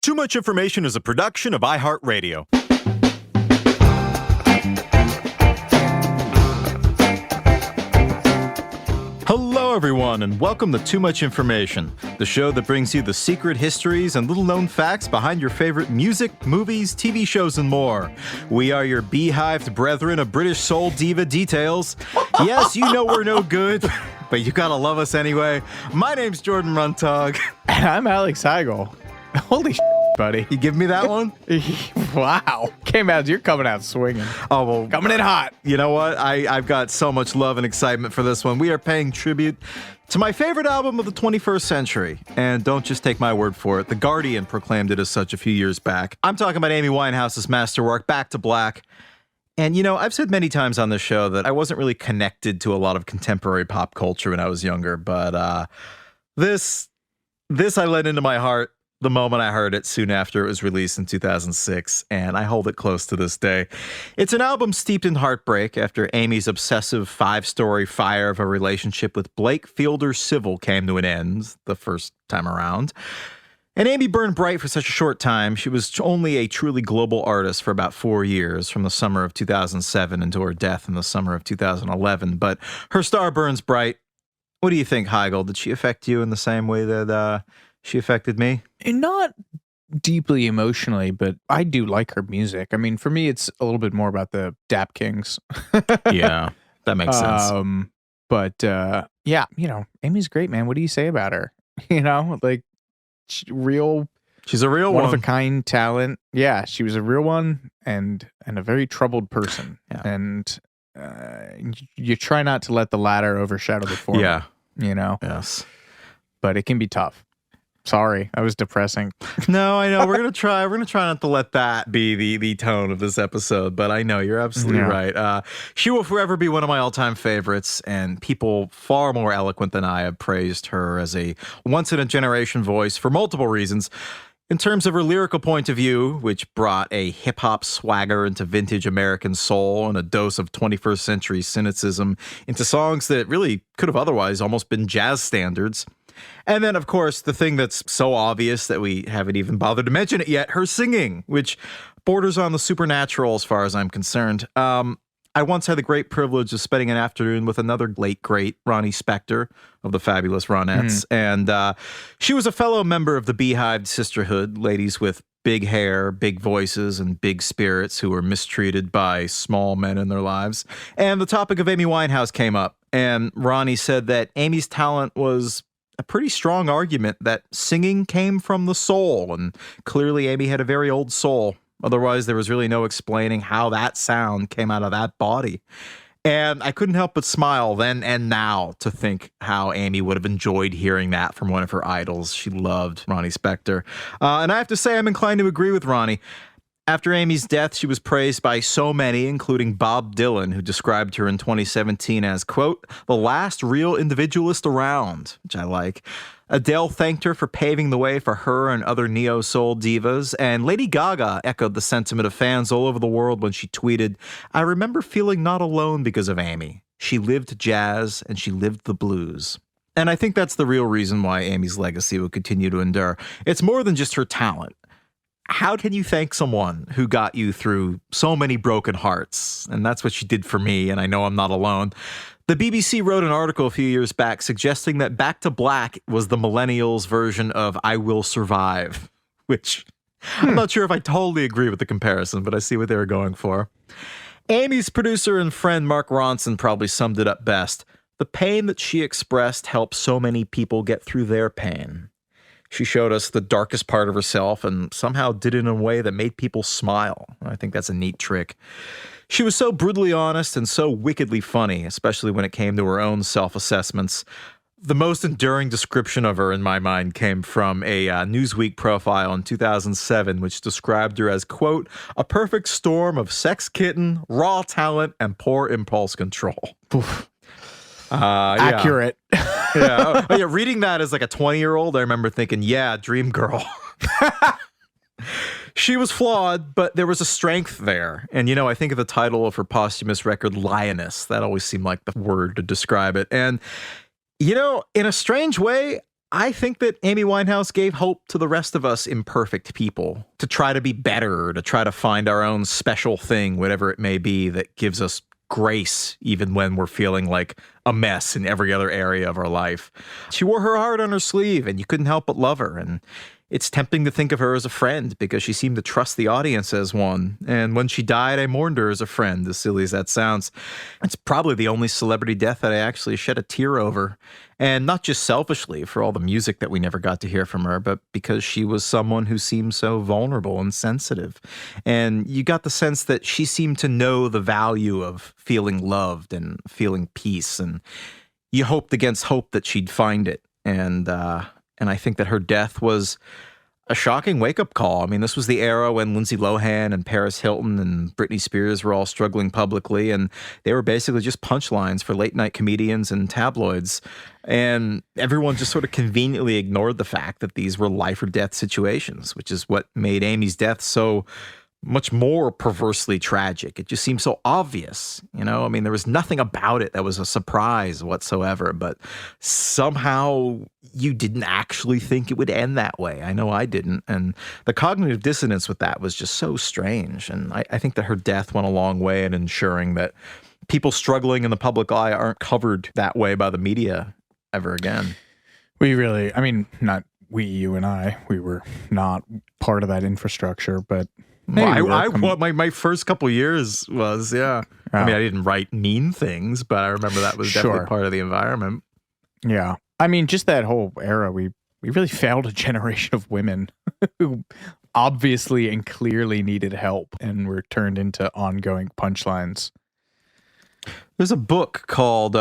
Too Much Information is a production of iHeart Radio. Hello, everyone, and welcome to Too Much Information, the show that brings you the secret histories and little-known facts behind your favorite music, movies, TV shows, and more. We are your beehived brethren of British soul diva details. Yes, you know we're no good, but you gotta love us anyway. My name's Jordan Runtagh. And I'm Alex Heigl. Holy buddy. You give me that one? Wow. You're coming out swinging. Oh, well. Coming in hot. You know what? I've got so much love and excitement for this one. We are paying tribute to my favorite album of the 21st century. And don't just take my word for it. The Guardian proclaimed it as such a few years back. I'm talking about Amy Winehouse's masterwork, Back to Black. And, you know, I've said many times on this show that I wasn't really connected to a lot of contemporary pop culture when I was younger. But this I let into my heart the moment I heard it soon after it was released in 2006, and I hold it close to this day. It's an album steeped in heartbreak after Amy's obsessive 5-story fire of a relationship with Blake Fielder Civil came to an end the first time around. And Amy burned bright for such a short time. She was only a truly global artist for about 4 years, from the summer of 2007 until her death in the summer of 2011. But her star burns bright. What do you think, Heigl? Did she affect you in the same way that she affected me? And not deeply emotionally, but I do like her music. I mean, for me, it's a little bit more about the Dap Kings. Yeah, that makes sense. But yeah, you know, Amy's great, man. What do you say about her? You know, like she's a real one of a kind talent. Yeah, she was a real one and a very troubled person. Yeah. And you try not to let the latter overshadow the former. Yeah, you know. Yes, but it can be tough. Sorry, I was depressing. No, I know. We're gonna try not to let that be the tone of this episode. But I know you're absolutely right. She will forever be one of my all-time favorites, and people far more eloquent than I have praised her as a once-in-a-generation voice for multiple reasons. In terms of her lyrical point of view, which brought a hip-hop swagger into vintage American soul and a dose of 21st century cynicism into songs that really could have otherwise almost been jazz standards. And then, of course, the thing that's so obvious that we haven't even bothered to mention it yet, her singing, which borders on the supernatural as far as I'm concerned. I once had the great privilege of spending an afternoon with another late, great Ronnie Spector of the Fabulous Ronettes. And she was a fellow member of the Beehive Sisterhood, ladies with big hair, big voices, and big spirits who were mistreated by small men in their lives. And the topic of Amy Winehouse came up, and Ronnie said that Amy's talent was a pretty strong argument that singing came from the soul, and clearly Amy had a very old soul. Otherwise, there was really no explaining how that sound came out of that body. And I couldn't help but smile then and now to think how Amy would have enjoyed hearing that from one of her idols. She loved Ronnie Spector. And I have to say, I'm inclined to agree with Ronnie. After Amy's death, she was praised by so many, including Bob Dylan, who described her in 2017 as, quote, the last real individualist around, which I like. Adele thanked her for paving the way for her and other neo-soul divas, and Lady Gaga echoed the sentiment of fans all over the world when she tweeted, I remember feeling not alone because of Amy. She lived jazz and she lived the blues. And I think that's the real reason why Amy's legacy will continue to endure. It's more than just her talent. How can you thank someone who got you through so many broken hearts? And that's what she did for me, and I know I'm not alone. The BBC wrote an article a few years back suggesting that Back to Black was the millennials' version of I Will Survive, which I'm not sure if I totally agree with the comparison, but I see what they were going for. Amy's producer and friend Mark Ronson probably summed it up best. The pain that she expressed helped so many people get through their pain. She showed us the darkest part of herself and somehow did it in a way that made people smile. I think that's a neat trick. She was so brutally honest and so wickedly funny, especially when it came to her own self-assessments. The most enduring description of her, in my mind, came from a Newsweek profile in 2007, which described her as, quote, a perfect storm of sex kitten, raw talent, and poor impulse control. Accurate. Yeah. Oh, yeah. Reading that as like a 20-year-old, I remember thinking, yeah, dream girl. She was flawed, but there was a strength there. And, you know, I think of the title of her posthumous record, Lioness. That always seemed like the word to describe it. And, you know, in a strange way, I think that Amy Winehouse gave hope to the rest of us imperfect people to try to be better, to try to find our own special thing, whatever it may be, that gives us grace even when we're feeling like a mess in every other area of our life. She wore her heart on her sleeve, and you couldn't help but love her. And it's tempting to think of her as a friend because she seemed to trust the audience as one. And when she died, I mourned her as a friend, as silly as that sounds. It's probably the only celebrity death that I actually shed a tear over. And not just selfishly for all the music that we never got to hear from her, but because she was someone who seemed so vulnerable and sensitive. And you got the sense that she seemed to know the value of feeling loved and feeling peace. And you hoped against hope that she'd find it. And I think that her death was a shocking wake-up call. I mean, this was the era when Lindsay Lohan and Paris Hilton and Britney Spears were all struggling publicly, and they were basically just punchlines for late-night comedians and tabloids. And everyone just sort of conveniently ignored the fact that these were life-or-death situations, which is what made Amy's death so much more perversely tragic. It just seemed so obvious, you know? I mean, there was nothing about it that was a surprise whatsoever, but somehow you didn't actually think it would end that way. I know I didn't. And the cognitive dissonance with that was just so strange. And I think that her death went a long way in ensuring that people struggling in the public eye aren't covered that way by the media ever again. Not we, you and I, we were not part of that infrastructure, but my first couple years was, yeah. Oh. I mean, I didn't write mean things, but I remember that was definitely part of the environment. Yeah. I mean, just that whole era, we really failed a generation of women who obviously and clearly needed help and were turned into ongoing punchlines. There's a book called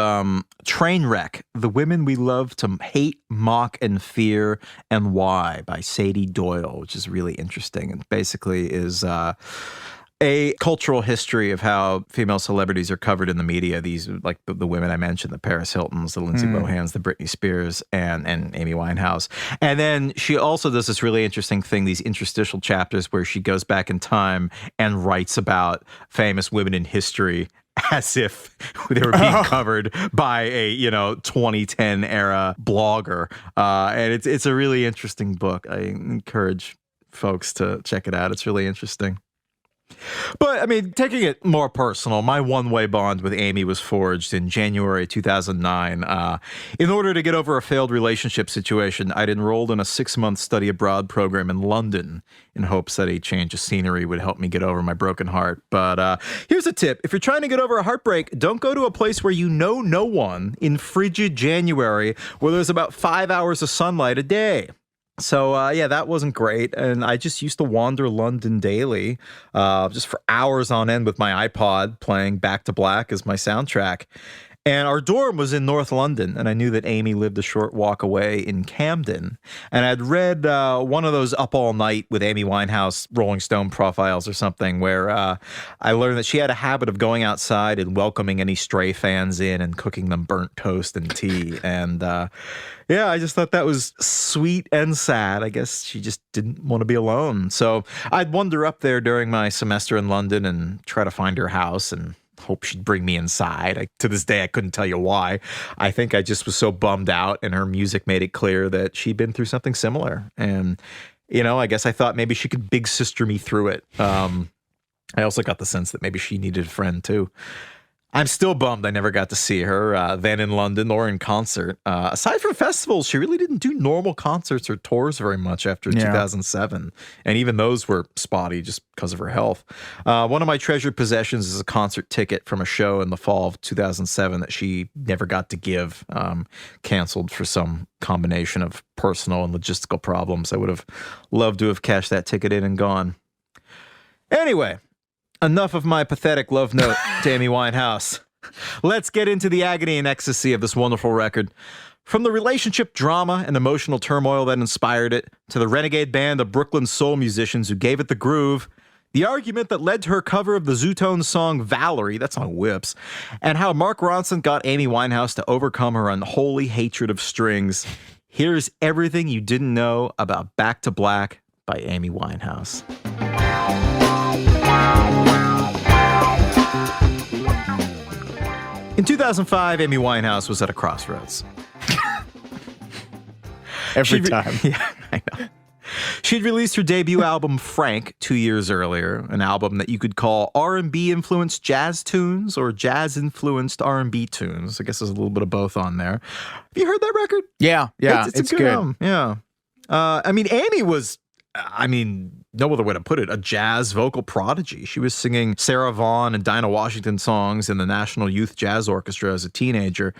Trainwreck, The Women We Love to Hate, Mock, and Fear, and Why by Sadie Doyle, which is really interesting. And basically is a cultural history of how female celebrities are covered in the media. These, like the women I mentioned, the Paris Hiltons, the Lindsay Lohans, the Britney Spears, and Amy Winehouse. And then she also does this really interesting thing, these interstitial chapters where she goes back in time and writes about famous women in history as if they were being covered by a 2010 era blogger, and it's a really interesting book. I encourage folks to check it out. It's really interesting. But, I mean, taking it more personal, my one-way bond with Amy was forged in January 2009. In order to get over a failed relationship situation, I'd enrolled in a 6-month study abroad program in London in hopes that a change of scenery would help me get over my broken heart. But here's a tip. If you're trying to get over a heartbreak, don't go to a place where you know no one in frigid January where there's about 5 hours of sunlight a day. So, that wasn't great. And I just used to wander London daily, just for hours on end with my iPod playing Back to Black as my soundtrack. And our dorm was in North London, and I knew that Amy lived a short walk away in Camden. And I'd read one of those Up All Night with Amy Winehouse Rolling Stone profiles or something where I learned that she had a habit of going outside and welcoming any stray fans in and cooking them burnt toast and tea. And I just thought that was sweet and sad. I guess she just didn't want to be alone. So I'd wander up there during my semester in London and try to find her house and hope she'd bring me inside. To this day, I couldn't tell you why. I think I just was so bummed out, and her music made it clear that she'd been through something similar. And, I guess I thought maybe she could big sister me through it. I also got the sense that maybe she needed a friend too. I'm still bummed I never got to see her then in London or in concert. Aside from festivals, she really didn't do normal concerts or tours very much after 2007. And even those were spotty just because of her health. One of my treasured possessions is a concert ticket from a show in the fall of 2007 that she never got to give, canceled for some combination of personal and logistical problems. I would have loved to have cashed that ticket in and gone. Anyway. Enough of my pathetic love note to Amy Winehouse. Let's get into the agony and ecstasy of this wonderful record. From the relationship drama and emotional turmoil that inspired it, to the renegade band of Brooklyn soul musicians who gave it the groove, the argument that led to her cover of the Zutons song Valerie, that's on Whips, and how Mark Ronson got Amy Winehouse to overcome her unholy hatred of strings. Here's everything you didn't know about Back to Black by Amy Winehouse. In 2005, Amy Winehouse was at a crossroads. every time. Yeah, I know. She'd released her debut album, Frank, 2 years earlier, an album that you could call R&B influenced jazz tunes or jazz influenced R&B tunes. I guess there's a little bit of both on there. Have you heard that record? Yeah, it's a good. album. Yeah. Amy was, no other way to put it, a jazz vocal prodigy. She was singing Sarah Vaughan and Dinah Washington songs in the National Youth Jazz Orchestra as a teenager.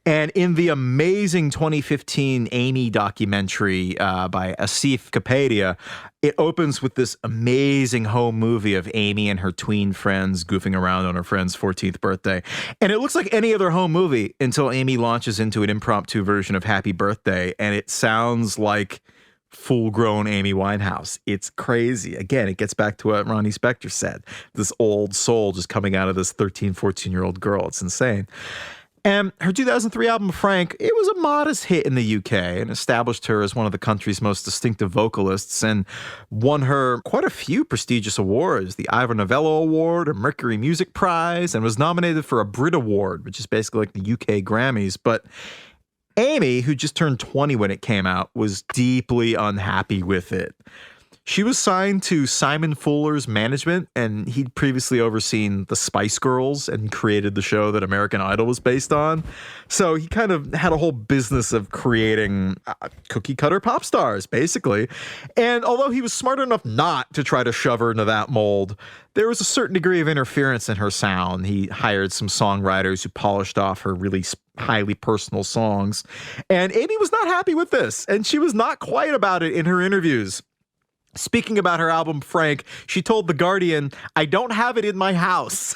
And in the amazing 2015 Amy documentary by Asif Kapadia, it opens with this amazing home movie of Amy and her tween friends goofing around on her friend's 14th birthday. And it looks like any other home movie until Amy launches into an impromptu version of Happy Birthday, and it sounds like full-grown Amy Winehouse. It's crazy. Again, it gets back to what Ronnie Spector said. This old soul just coming out of this 13, 14-year-old girl. It's insane. And her 2003 album, Frank, it was a modest hit in the UK and established her as one of the country's most distinctive vocalists and won her quite a few prestigious awards, the Ivor Novello Award, a Mercury Music Prize, and was nominated for a Brit Award, which is basically like the UK Grammys. But Amy, who just turned 20 when it came out, was deeply unhappy with it. She was signed to Simon Fuller's management, and he'd previously overseen the Spice Girls and created the show that American Idol was based on. So he kind of had a whole business of creating cookie-cutter pop stars, basically. And although he was smart enough not to try to shove her into that mold, there was a certain degree of interference in her sound. He hired some songwriters who polished off her really highly personal songs. And Amy was not happy with this, and she was not quiet about it in her interviews. Speaking about her album, Frank, she told The Guardian, "I don't have it in my house."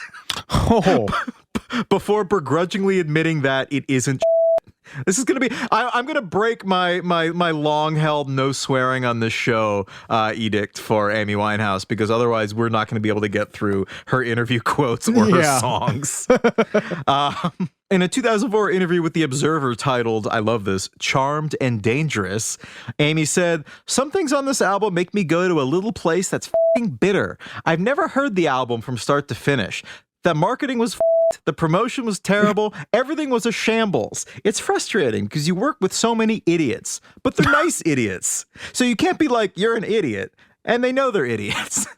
Oh. Before begrudgingly admitting that it isn't. This is going to be, I'm going to break my long-held no swearing on this show edict for Amy Winehouse, because otherwise we're not going to be able to get through her interview quotes or her songs. In a 2004 interview with The Observer titled, I love this, Charmed and Dangerous, Amy said, "Some things on this album make me go to a little place that's f***ing bitter. I've never heard the album from start to finish. The marketing was f***ed. The promotion was terrible. Everything was a shambles. It's frustrating because you work with so many idiots, but they're nice idiots. So you can't be like, you're an idiot, and they know they're idiots."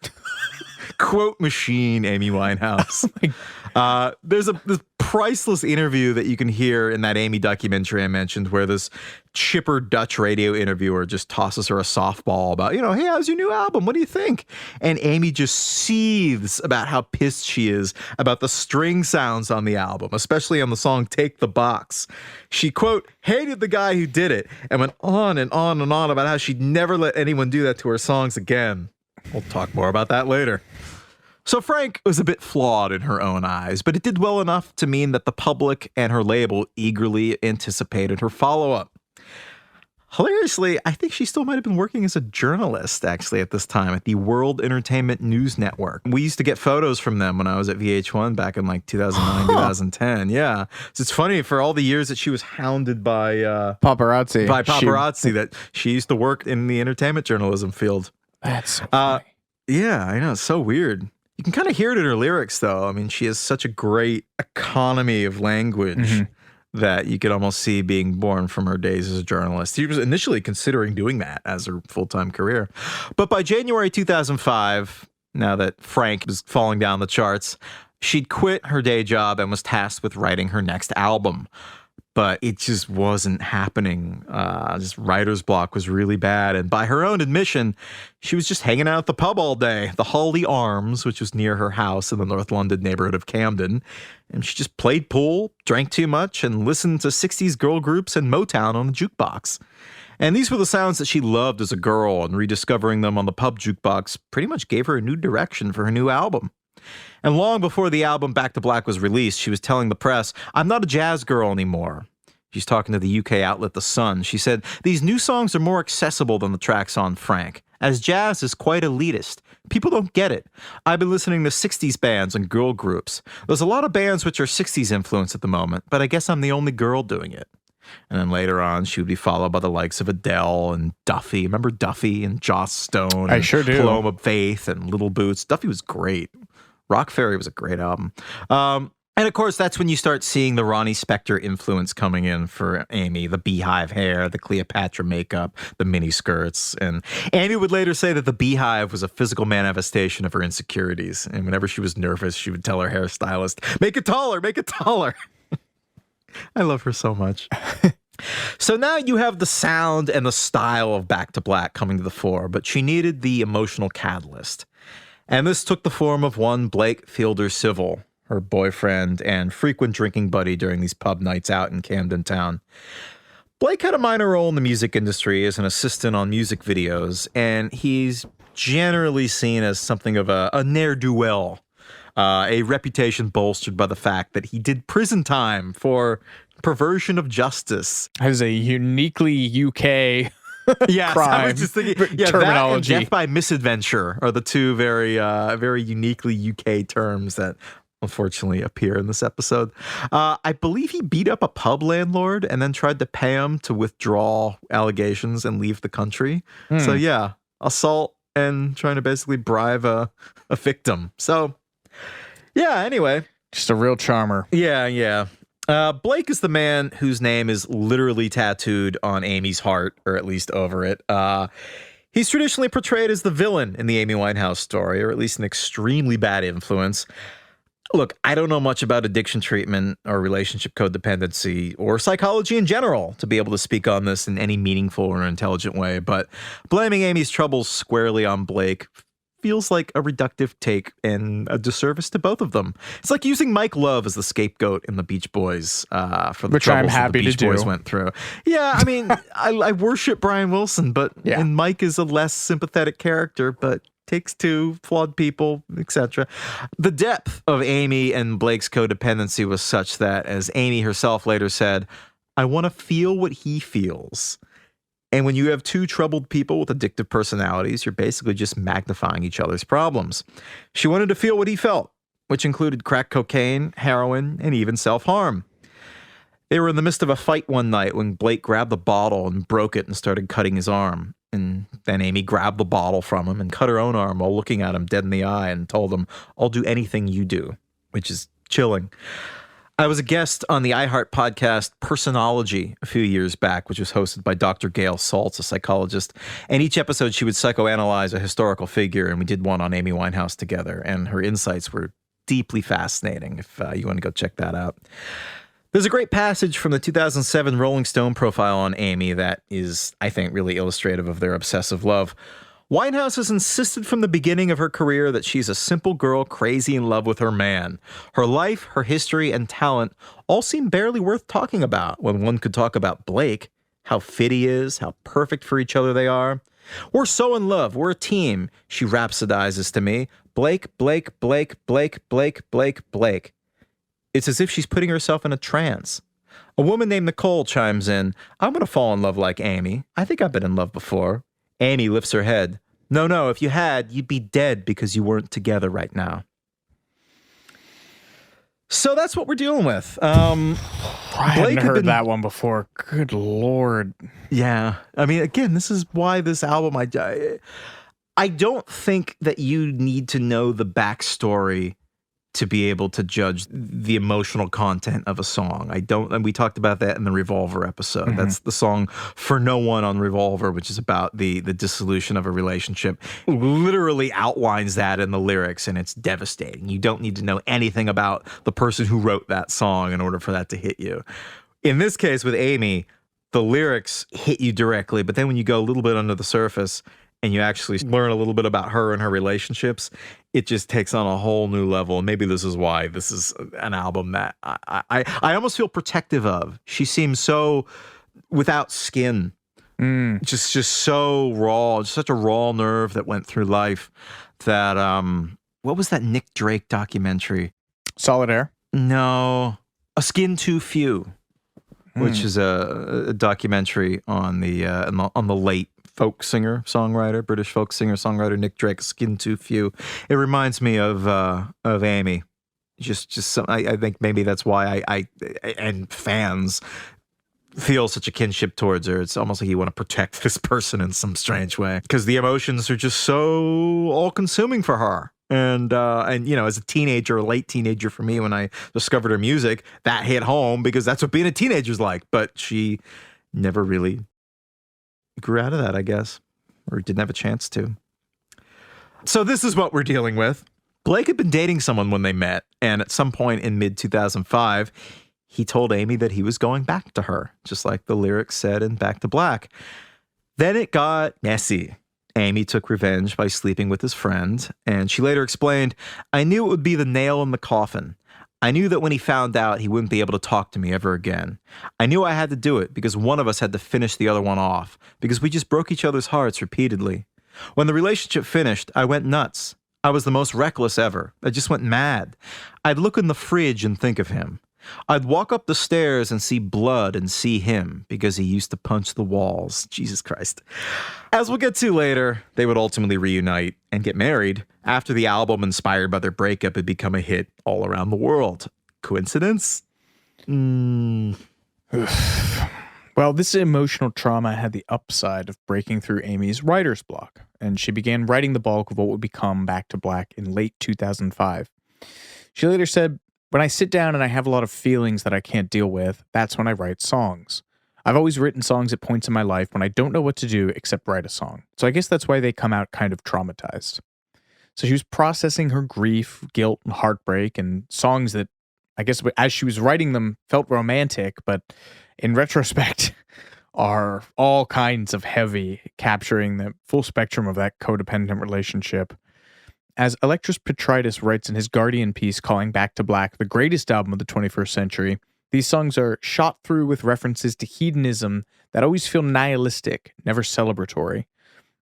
Quote machine, Amy Winehouse. There's this priceless interview that you can hear in that Amy documentary I mentioned, where this chipper Dutch radio interviewer just tosses her a softball about, hey, how's your new album? What do you think? And Amy just seethes about how pissed she is about the string sounds on the album, especially on the song Take the Box. She, quote, hated the guy who did it and went on and on and on about how she'd never let anyone do that to her songs again. We'll talk more about that later. So Frank was a bit flawed in her own eyes, but it did well enough to mean that the public and her label eagerly anticipated her follow-up. Hilariously, I think she still might have been working as a journalist, actually, at this time at the World Entertainment News Network. We used to get photos from them when I was at VH1 back in like 2009, 2010. Yeah. So it's funny, for all the years that she was hounded by paparazzi. That she used to work in the entertainment journalism field. That's so funny. Yeah, I know. It's so weird. You can kind of hear it in her lyrics, though. I mean, she has such a great economy of language that you could almost see being born from her days as a journalist. She was initially considering doing that as her full-time career. But by January 2005, now that Frank was falling down the charts, she'd quit her day job and was tasked with writing her next album. But it just wasn't happening. Just writer's block was really bad. And by her own admission, she was just hanging out at the pub all day, the Holly Arms, which was near her house in the North London neighborhood of Camden. And she just played pool, drank too much, and listened to 60s girl groups and Motown on the jukebox. And these were the sounds that she loved as a girl, and rediscovering them on the pub jukebox pretty much gave her a new direction for her new album. And long before the album Back to Black was released, she was telling the press, "I'm not a jazz girl anymore." She's talking to the UK outlet The Sun. She said, "These new songs are more accessible than the tracks on Frank, as jazz is quite elitist. People don't get it. I've been listening to 60s bands and girl groups. There's a lot of bands which are 60s influence at the moment, but I guess I'm the only girl doing it." And then later on, she would be followed by the likes of Adele and Duffy. Remember Duffy and Joss Stone? I sure do. Paloma Faith and Little Boots. Duffy was great. Rock Ferry was a great album. And of course, that's when you start seeing the Ronnie Spector influence coming in for Amy, the beehive hair, the Cleopatra makeup, the mini skirts. And Amy would later say that the beehive was a physical manifestation of her insecurities. And whenever she was nervous, she would tell her hairstylist, make it taller, make it taller. I love her so much. So now you have the sound and the style of Back to Black coming to the fore, but she needed the emotional catalyst. And this took the form of one Blake Fielder Civil, her boyfriend and frequent drinking buddy during these pub nights out in Camden Town. Blake had a minor role in the music industry as an assistant on music videos, and he's generally seen as something of a ne'er-do-well, a reputation bolstered by the fact that he did prison time for perversion of justice. Has a uniquely UK Yes, crime I was just thinking, terminology. That and death by misadventure are the two very uniquely UK terms that unfortunately appear in this episode. I believe he beat up a pub landlord and then tried to pay him to withdraw allegations and leave the country. So yeah, assault and trying to basically bribe a victim. So yeah, anyway. Just a real charmer. Yeah. Blake is the man whose name is literally tattooed on Amy's heart, or at least over it. He's traditionally portrayed as the villain in the Amy Winehouse story, or at least an extremely bad influence. Look, I don't know much about addiction treatment or relationship codependency or psychology in general to be able to speak on this in any meaningful or intelligent way, but blaming Amy's troubles squarely on Blake feels like a reductive take and a disservice to both of them. It's like using Mike Love as the scapegoat in the Beach Boys for the Which I'm troubles happy that the Beach to Boys do. went through. Yeah, I mean, I worship Brian Wilson, but and Mike is a less sympathetic character, but takes two, flawed people, etc. The depth of Amy and Blake's codependency was such that, as Amy herself later said, I want to feel what he feels. And when you have two troubled people with addictive personalities, you're basically just magnifying each other's problems. She wanted to feel what he felt, which included crack cocaine, heroin, and even self-harm. They were in the midst of a fight one night when Blake grabbed the bottle and broke it and started cutting his arm. And then Amy grabbed the bottle from him and cut her own arm while looking at him dead in the eye and told him, I'll do anything you do, which is chilling. I was a guest on the iHeart podcast Personology a few years back, which was hosted by Dr. Gail Saltz, a psychologist. And each episode she would psychoanalyze a historical figure, and we did one on Amy Winehouse together. And her insights were deeply fascinating if you want to go check that out. There's a great passage from the 2007 Rolling Stone profile on Amy that is, I think, really illustrative of their obsessive love. Winehouse has insisted from the beginning of her career that she's a simple girl crazy in love with her man. Her life, her history, and talent all seem barely worth talking about when one could talk about Blake, how fit he is, how perfect for each other they are. We're so in love. We're a team, she rhapsodizes to me. Blake, Blake, Blake, Blake, Blake, Blake, Blake. It's as if she's putting herself in a trance. A woman named Nicole chimes in, I'm going to fall in love like Amy. I think I've been in love before. Amy lifts her head. No, if you had, you'd be dead because you weren't together right now. So that's what we're dealing with. I hadn't heard that one before. Good Lord. Yeah. I mean, again, this is why this album, I don't think that you need to know the backstory to be able to judge the emotional content of a song. And we talked about that in the Revolver episode. Mm-hmm. That's the song For No One on Revolver, which is about the dissolution of a relationship. Literally outlines that in the lyrics, and it's devastating. You don't need to know anything about the person who wrote that song in order for that to hit you. In this case with Amy, the lyrics hit you directly, but then when you go a little bit under the surface and you actually learn a little bit about her and her relationships, it just takes on a whole new level. And maybe this is why this is an album that I almost feel protective of. She seems so without skin, just so raw, just such a raw nerve that went through life that, what was that Nick Drake documentary? Solitaire? No, A Skin Too Few, which is a documentary on the late folk singer, songwriter, British folk singer, songwriter Nick Drake, Skin Too Few. It reminds me of Amy. Just some, I think maybe that's why I and fans feel such a kinship towards her. It's almost like you want to protect this person in some strange way because the emotions are just so all-consuming for her. And you know, as a teenager, a late teenager for me, when I discovered her music, that hit home because that's what being a teenager's like. But she never really grew out of that, I guess, or didn't have a chance to. So this is what we're dealing with. Blake had been dating someone when they met, and at some point in mid-2005, he told Amy that he was going back to her, just like the lyrics said in Back to Black. Then it got messy. Amy took revenge by sleeping with his friend, and she later explained, "I knew it would be the nail in the coffin. I knew that when he found out, he wouldn't be able to talk to me ever again. I knew I had to do it because one of us had to finish the other one off, because we just broke each other's hearts repeatedly. When the relationship finished, I went nuts. I was the most reckless ever. I just went mad. I'd look in the fridge and think of him. I'd walk up the stairs and see blood and see him because he used to punch the walls." Jesus Christ. As we'll get to later, they would ultimately reunite and get married after the album inspired by their breakup had become a hit all around the world. Coincidence? Well, this emotional trauma had the upside of breaking through Amy's writer's block, and she began writing the bulk of what would become Back to Black in late 2005. She later said, "When I sit down and I have a lot of feelings that I can't deal with, that's when I write songs. I've always written songs at points in my life when I don't know what to do except write a song. So I guess that's why they come out kind of traumatized." So she was processing her grief, guilt, and heartbreak, and songs that, I guess as she was writing them, felt romantic, but in retrospect are all kinds of heavy, capturing the full spectrum of that codependent relationship. As Electros Petritus writes in his Guardian piece calling Back to Black the greatest album of the 21st century, these songs are shot through with references to hedonism that always feel nihilistic, never celebratory.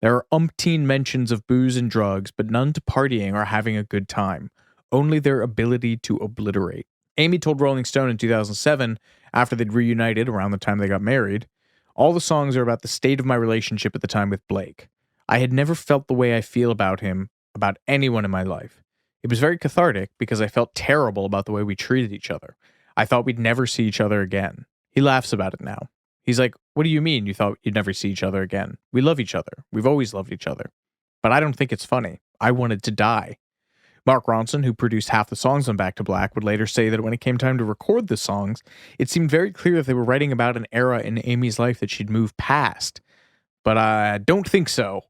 There are umpteen mentions of booze and drugs, but none to partying or having a good time, only their ability to obliterate. Amy told Rolling Stone in 2007, after they'd reunited around the time they got married, "All the songs are about the state of my relationship at the time with Blake. I had never felt the way I feel about him, about anyone in my life. It was very cathartic because I felt terrible about the way we treated each other. I thought we'd never see each other again." He laughs about it now. He's like, "What do you mean you thought you'd never see each other again? We love each other. We've always loved each other. But I don't think it's funny. I wanted to die." Mark Ronson, who produced half the songs on Back to Black, would later say that when it came time to record the songs, it seemed very clear that they were writing about an era in Amy's life that she'd moved past. But I don't think so.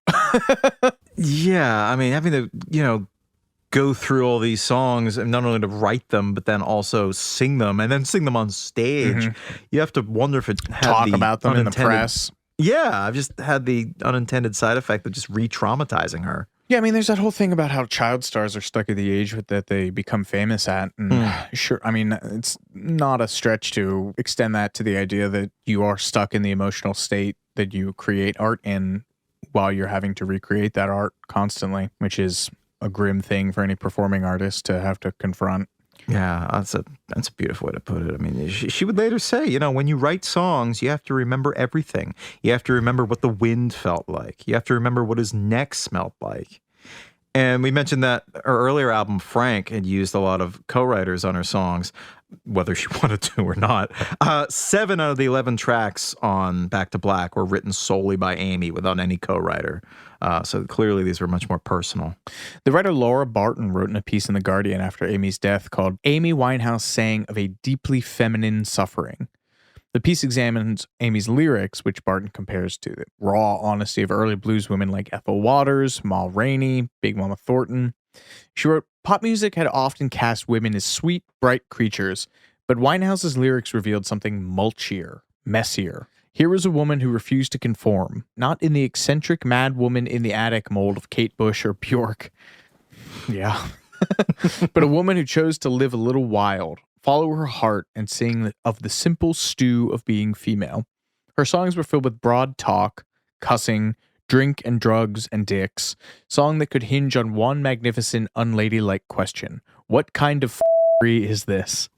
Yeah, I mean, having to, go through all these songs and not only to write them, but then also sing them and then sing them on stage. You have to wonder if it had Talk about them in the press. Yeah, I've just had the unintended side effect of just re-traumatizing her. Yeah, I mean, there's that whole thing about how child stars are stuck at the age that they become famous at. And sure, I mean, it's not a stretch to extend that to the idea that you are stuck in the emotional state that you create art in while you're having to recreate that art constantly, which is a grim thing for any performing artist to have to confront. Yeah, that's a beautiful way to put it. I mean, she would later say, when you write songs, you have to remember everything. You have to remember what the wind felt like. You have to remember what his neck smelled like. And we mentioned that her earlier album, Frank, had used a lot of co-writers on her songs, whether she wanted to or not. 7 out of the 11 tracks on Back to Black were written solely by Amy without any co-writer. So clearly these were much more personal. The writer Laura Barton wrote in a piece in The Guardian after Amy's death called "Amy Winehouse Sang of a Deeply Feminine Suffering." The piece examines Amy's lyrics, which Barton compares to the raw honesty of early blues women like Ethel Waters, Ma Rainey, Big Mama Thornton. She wrote, "Pop music had often cast women as sweet, bright creatures, but Winehouse's lyrics revealed something mulchier, messier. Here was a woman who refused to conform, not in the eccentric mad woman in the attic mold of Kate Bush or Bjork. Yeah. But a woman who chose to live a little wild, follow her heart, and sing of the simple stew of being female. Her songs were filled with broad talk, cussing, drink and drugs and dicks, song that could hinge on one magnificent unladylike question. What kind of f***ery is this?"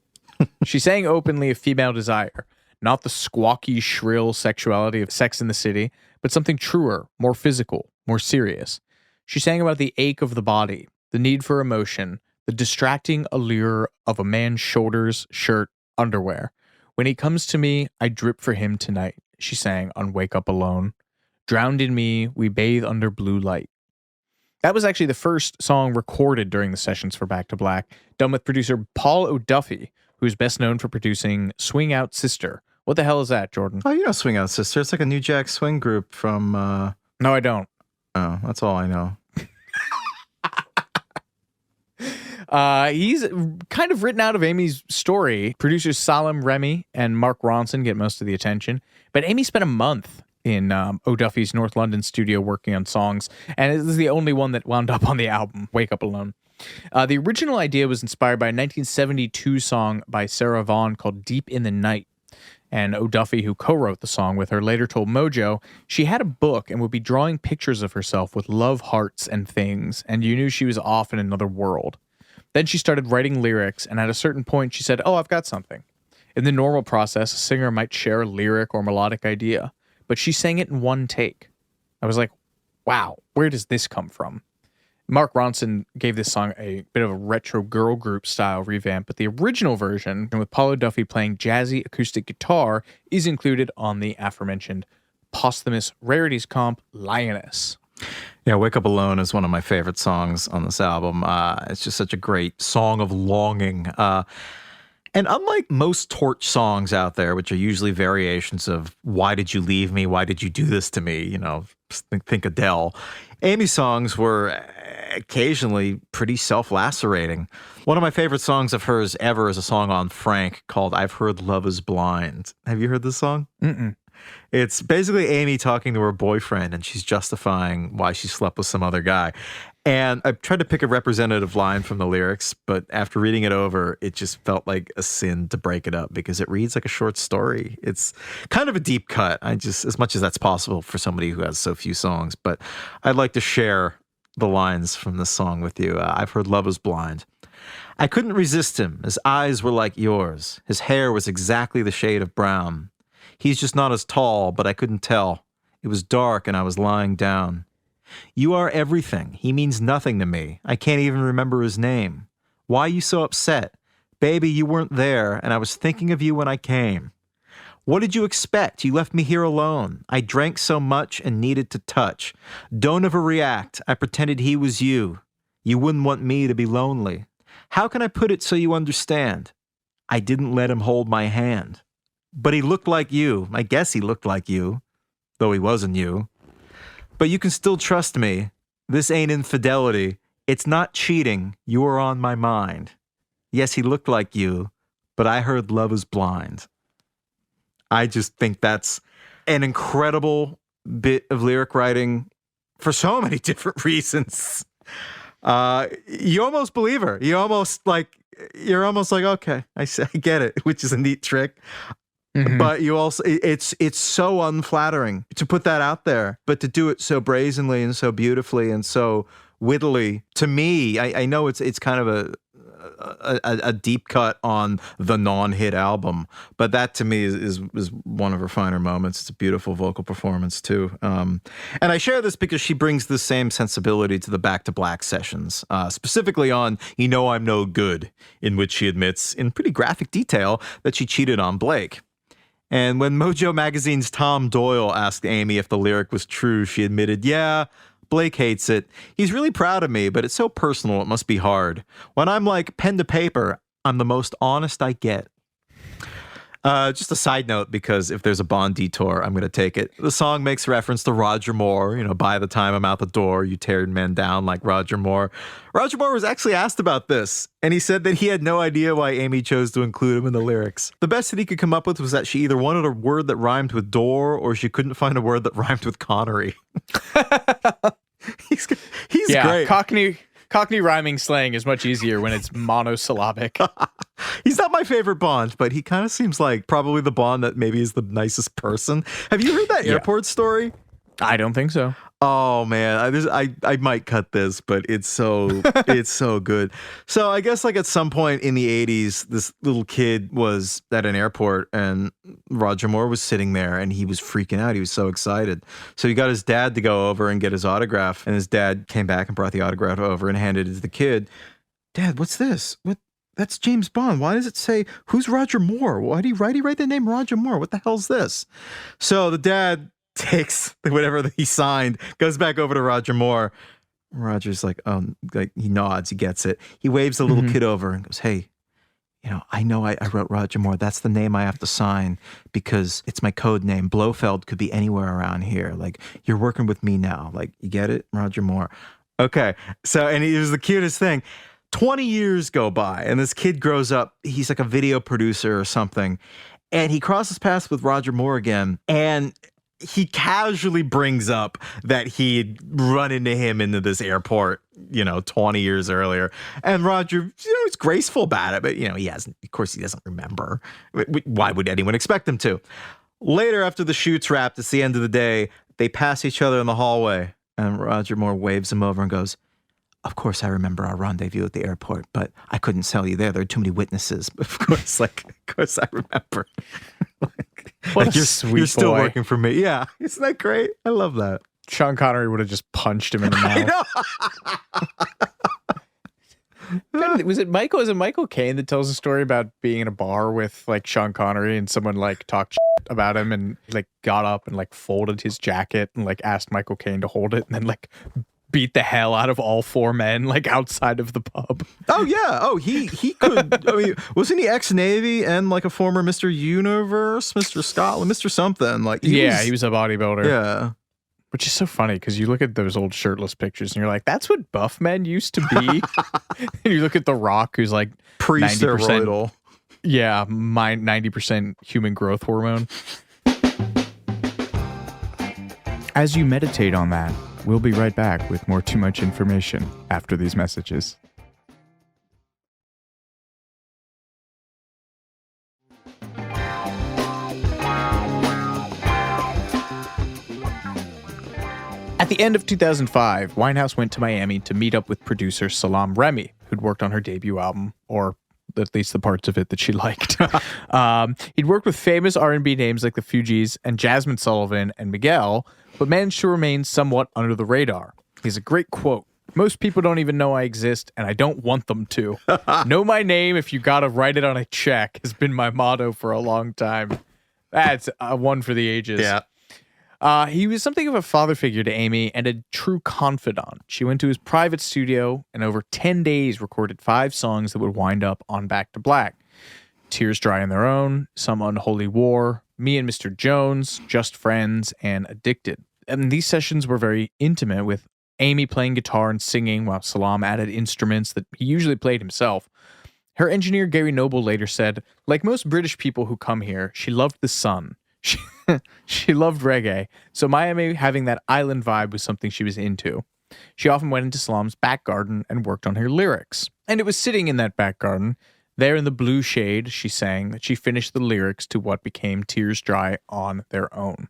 She sang openly of female desire, not the squawky, shrill sexuality of Sex in the City, but something truer, more physical, more serious. She sang about the ache of the body, the need for emotion, the distracting allure of a man's shoulders, shirt, underwear. "When he comes to me, I drip for him tonight," she sang on Wake Up Alone. "Drowned in me, we bathe under blue light." That was actually the first song recorded during the sessions for Back to Black, done with producer Paul O'Duffy, who's best known for producing Swing Out Sister. What the hell is that, Jordan? Oh, you know Swing Out Sister. It's like a New Jack Swing group from... No, I don't. Oh, that's all I know. He's kind of written out of Amy's story. Producers Salim Remy and Mark Ronson get most of the attention, but Amy spent a month in O'Duffy's North London studio working on songs, and it is the only one that wound up on the album, Wake Up Alone. The original idea was inspired by a 1972 song by Sarah Vaughan called Deep in the Night. And O'Duffy, who co-wrote the song with her, later told Mojo she had a book and would be drawing pictures of herself with love hearts and things, and you knew she was off in another world. Then she started writing lyrics, and at a certain point she said, "Oh, I've got something." In the normal process, a singer might share a lyric or melodic idea, but she sang it in one take. I was like, wow, where does this come from? Mark Ronson gave this song a bit of a retro girl group style revamp, but the original version, with Paul O'Duffy playing jazzy acoustic guitar, is included on the aforementioned posthumous rarities comp, Lioness. Yeah, Wake Up Alone is one of my favorite songs on this album. It's just such a great song of longing. And unlike most Torch songs out there, which are usually variations of "Why did you leave me? Why did you do this to me?" You know, think Adele. Amy's songs were occasionally pretty self-lacerating. One of my favorite songs of hers ever is a song on Frank called "I've Heard Love Is Blind." Have you heard this song? Mm-mm. It's basically Amy talking to her boyfriend, and she's justifying why she slept with some other guy. And I tried to pick a representative line from the lyrics, but after reading it over, it just felt like a sin to break it up because it reads like a short story. It's kind of a deep cut, as much as that's possible for somebody who has so few songs. But I'd like to share the lines from this song with you. I've heard love is blind. I couldn't resist him. His eyes were like yours. His hair was exactly the shade of brown. He's just not as tall, but I couldn't tell. It was dark and I was lying down. You are everything. He means nothing to me. I can't even remember his name. Why are you so upset? Baby, you weren't there, and I was thinking of you when I came. What did you expect? You left me here alone. I drank so much and needed to touch. Don't overreact. I pretended he was you. You wouldn't want me to be lonely. How can I put it so you understand? I didn't let him hold my hand. But he looked like you. I guess he looked like you, though he wasn't you. But you can still trust me. This ain't infidelity. It's not cheating. You are on my mind. Yes, he looked like you, but I heard love is blind. I just think that's an incredible bit of lyric writing for so many different reasons. You almost believe her. You're almost like, okay, I get it, which is a neat trick. Mm-hmm. But you also, it's so unflattering to put that out there, but to do it so brazenly and so beautifully and so wittily. To me, I know it's kind of a deep cut on the non-hit album, but that to me is one of her finer moments. It's a beautiful vocal performance too. And I share this because she brings the same sensibility to the Back to Black sessions, specifically on "You Know I'm No Good," in which she admits in pretty graphic detail that she cheated on Blake. And when Mojo Magazine's Tom Doyle asked Amy if the lyric was true, she admitted, "Yeah, Blake hates it. He's really proud of me, but it's so personal it must be hard. When I'm like pen to paper, I'm the most honest I get." Just a side note, because if there's a Bond detour, I'm going to take it. The song makes reference to Roger Moore. You know, "By the time I'm out the door, you tear men down like Roger Moore." Roger Moore was actually asked about this, and he said that he had no idea why Amy chose to include him in the lyrics. The best that he could come up with was that she either wanted a word that rhymed with door, or she couldn't find a word that rhymed with Connery. He's great. Cockney rhyming slang is much easier when it's monosyllabic. He's not my favorite Bond, but he kind of seems like probably the Bond that maybe is the nicest person. Have you heard that airport story? I don't think so. Oh man, I might cut this, but it's so good. So I guess like at some point in the 80s, this little kid was at an airport and Roger Moore was sitting there and he was freaking out. He was so excited. So he got his dad to go over and get his autograph, and his dad came back and brought the autograph over and handed it to the kid. "Dad, what's this? What? That's James Bond. Why does it say, who's Roger Moore? Why did he write the name Roger Moore? What the hell's this?" So the dad takes whatever he signed, goes back over to Roger Moore. Roger's like, like he nods, he gets it. He waves the little kid over and goes, hey, I know I wrote Roger Moore. That's the name I have to sign because it's my code name. Blofeld could be anywhere around here. Like, you're working with me now. Like, you get it? Roger Moore. Okay. So, and it was the cutest thing. 20 years go by and this kid grows up. He's like a video producer or something. And he crosses paths with Roger Moore again. And he casually brings up that he'd run into him into this airport, 20 years earlier. And Roger, he's graceful about it, but, he hasn't, of course, he doesn't remember. Why would anyone expect him to? Later, after the shoot's wrapped, it's the end of the day, they pass each other in the hallway, and Roger Moore waves him over and goes, of course, I remember our rendezvous at the airport, but I couldn't tell you there. There are too many witnesses. But of course, of course I remember. You're still working for me. Yeah. Isn't that great? I love that. Sean Connery would have just punched him in the mouth. Was it Michael Caine that tells a story about being in a bar with Sean Connery and someone talked shit about him and got up and folded his jacket and asked Michael Caine to hold it and then beat the hell out of all four men outside of the pub? Oh yeah. Oh, he could. I mean, wasn't he ex-Navy and a former Mr. Universe, Mr. Scotland, Mr. something? He was a bodybuilder. Yeah. Which is so funny because you look at those old shirtless pictures and you're like, that's what buff men used to be. And you look at The Rock, who's pre-steroidal. Yeah, 90% human growth hormone. As you meditate on that, we'll be right back with more Too Much Information after these messages. At the end of 2005, Winehouse went to Miami to meet up with producer Salaam Remi, who'd worked on her debut album, or at least the parts of it that she liked. He'd worked with famous R&B names like the Fugees and Jasmine Sullivan and Miguel, but managed to remain somewhat under the radar. He has a great quote. Most people don't even know I exist, and I don't want them to. Know my name if you gotta write it on a check has been my motto for a long time. That's a one for the ages. Yeah. He was something of a father figure to Amy and a true confidant. She went to his private studio and over 10 days recorded 5 songs that would wind up on Back to Black. Tears Dry on Their Own, Some Unholy War, Me and Mr. Jones, Just Friends, and Addicted. And these sessions were very intimate, with Amy playing guitar and singing while Salaam added instruments that he usually played himself. Her engineer Gary Noble later said, like most British people who come here, she loved the sun. She loved reggae, so Miami having that island vibe was something she was into. She often went into Salaam's back garden and worked on her lyrics. And it was sitting in that back garden, there in the blue shade, she sang, that she finished the lyrics to what became Tears Dry on Their Own.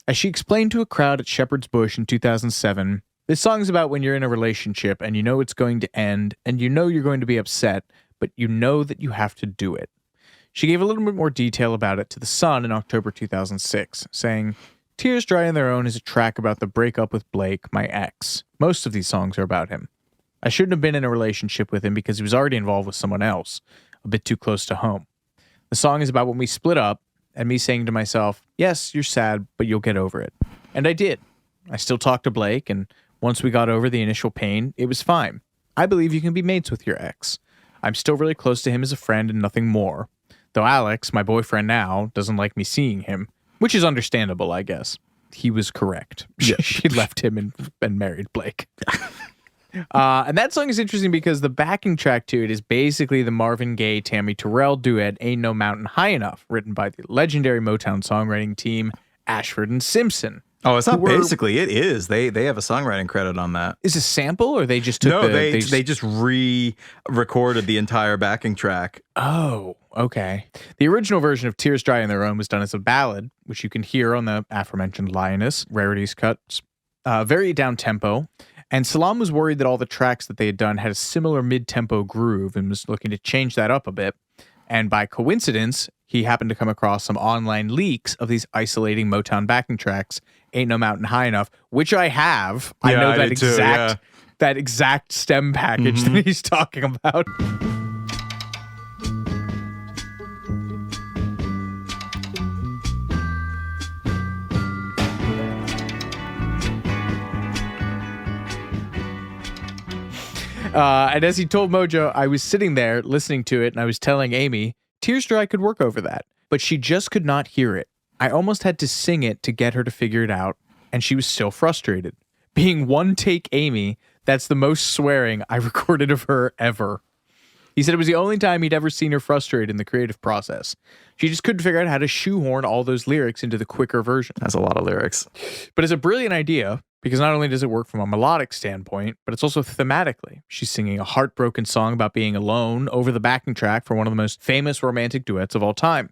As she explained to a crowd at Shepherd's Bush in 2007, this song's about when you're in a relationship and you know it's going to end and you know you're going to be upset, but you know that you have to do it. She gave a little bit more detail about it to The Sun in October 2006, saying, Tears Dry on Their Own is a track about the breakup with Blake, my ex. Most of these songs are about him. I shouldn't have been in a relationship with him because he was already involved with someone else, a bit too close to home. The song is about when we split up and me saying to myself, yes, you're sad, but you'll get over it. And I did. I still talk to Blake, and once we got over the initial pain, it was fine. I believe you can be mates with your ex. I'm still really close to him as a friend and nothing more. Though Alex, my boyfriend now, doesn't like me seeing him, which is understandable, I guess. He was correct. Yeah. She left him and married Blake. And that song is interesting because the backing track to it is basically the Marvin Gaye, Tammy Terrell duet, Ain't No Mountain High Enough, written by the legendary Motown songwriting team, Ashford and Simpson. Oh, it's not basically, it is. They have a songwriting credit on that. Is it a sample or they just took they just re-recorded the entire backing track. Oh, okay. The original version of Tears Dry on Their Own was done as a ballad, which you can hear on the aforementioned Lioness Rarities cuts. Very down-tempo. And Salaam was worried that all the tracks that they had done had a similar mid-tempo groove and was looking to change that up a bit. And by coincidence, he happened to come across some online leaks of these isolating Motown backing tracks, Ain't No Mountain High Enough, which I have. Yeah, I know that exact stem package that he's talking about. And as he told Mojo, I was sitting there listening to it and I was telling Amy, Tears Dry could work over that, but she just could not hear it. I almost had to sing it to get her to figure it out, and she was still frustrated. Being one take Amy, that's the most swearing I recorded of her ever. He said it was the only time he'd ever seen her frustrated in the creative process. She just couldn't figure out how to shoehorn all those lyrics into the quicker version. That's a lot of lyrics. But it's a brilliant idea, because not only does it work from a melodic standpoint, but it's also thematically. She's singing a heartbroken song about being alone over the backing track for one of the most famous romantic duets of all time.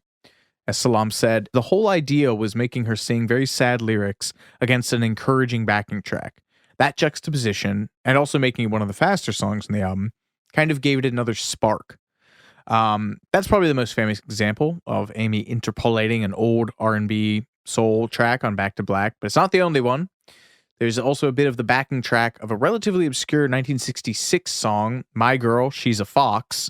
As Salam said, the whole idea was making her sing very sad lyrics against an encouraging backing track. That juxtaposition, and also making it one of the faster songs in the album, kind of gave it another spark. That's probably the most famous example of Amy interpolating an old R&B soul track on Back to Black, but it's not the only one. There's also a bit of the backing track of a relatively obscure 1966 song, My Girl, She's a Fox,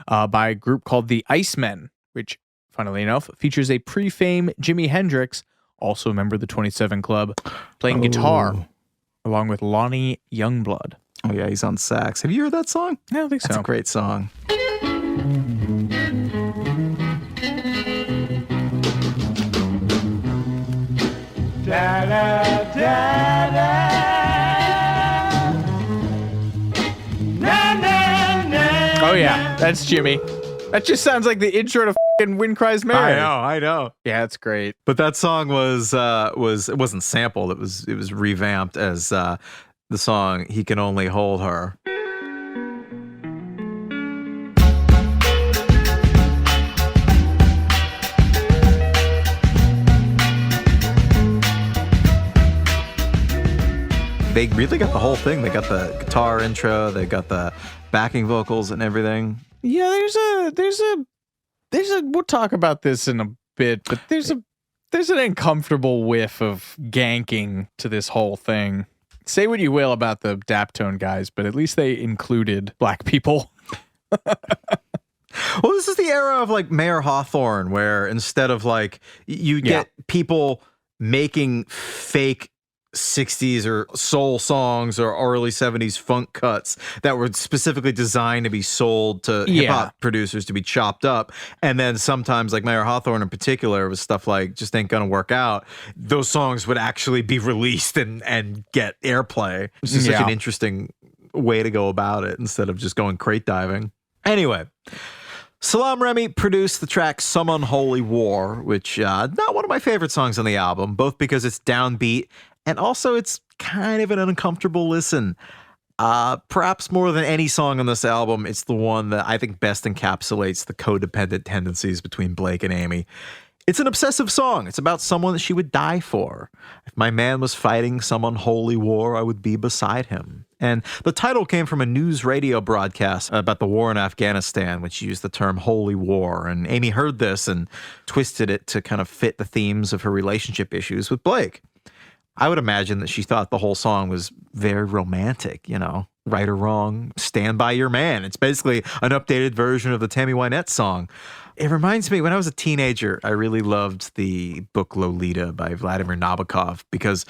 by a group called the Icemen, which, funnily enough, features a pre-fame Jimi Hendrix, also a member of the 27 Club, playing guitar, along with Lonnie Youngblood. Oh, yeah, he's on sax. Have you heard that song? I don't think so. That's a great song. Da, da, da, da. Na, na, na, Oh, yeah, that's Jimmy. That just sounds like the intro to fucking Wind Cries Mary. I know. Yeah, it's great. But that song was it wasn't sampled. It was revamped as the song He Can Only Hold Her. They really got the whole thing. They got the guitar intro, they got the backing vocals and everything. Yeah, there's a we'll talk about this in a bit, but there's an uncomfortable whiff of ganking to this whole thing. Say what you will about the Daptone guys, but at least they included black people. Well, this is the era of like Mayor Hawthorne, where instead of like you get people making fake 60s or soul songs or early 70s funk cuts that were specifically designed to be sold to hip-hop producers to be chopped up. And then sometimes, like Mayor Hawthorne in particular, was stuff like Just Ain't Gonna Work Out. Those songs would actually be released and get airplay. It's just such an interesting way to go about it instead of just going crate diving. Anyway, Salaam Remi produced the track Some Unholy War, which not one of my favorite songs on the album, both because it's downbeat and also it's kind of an uncomfortable listen. Perhaps more than any song on this album, it's the one that I think best encapsulates the codependent tendencies between Blake and Amy. It's an obsessive song. It's about someone that she would die for. If my man was fighting some unholy war, I would be beside him. And the title came from a news radio broadcast about the war in Afghanistan, which used the term holy war. And Amy heard this and twisted it to kind of fit the themes of her relationship issues with Blake. I would imagine that she thought the whole song was very romantic, you know, right or wrong, stand by your man. It's basically an updated version of the Tammy Wynette song. It reminds me, when I was a teenager, I really loved the book Lolita by Vladimir Nabokov because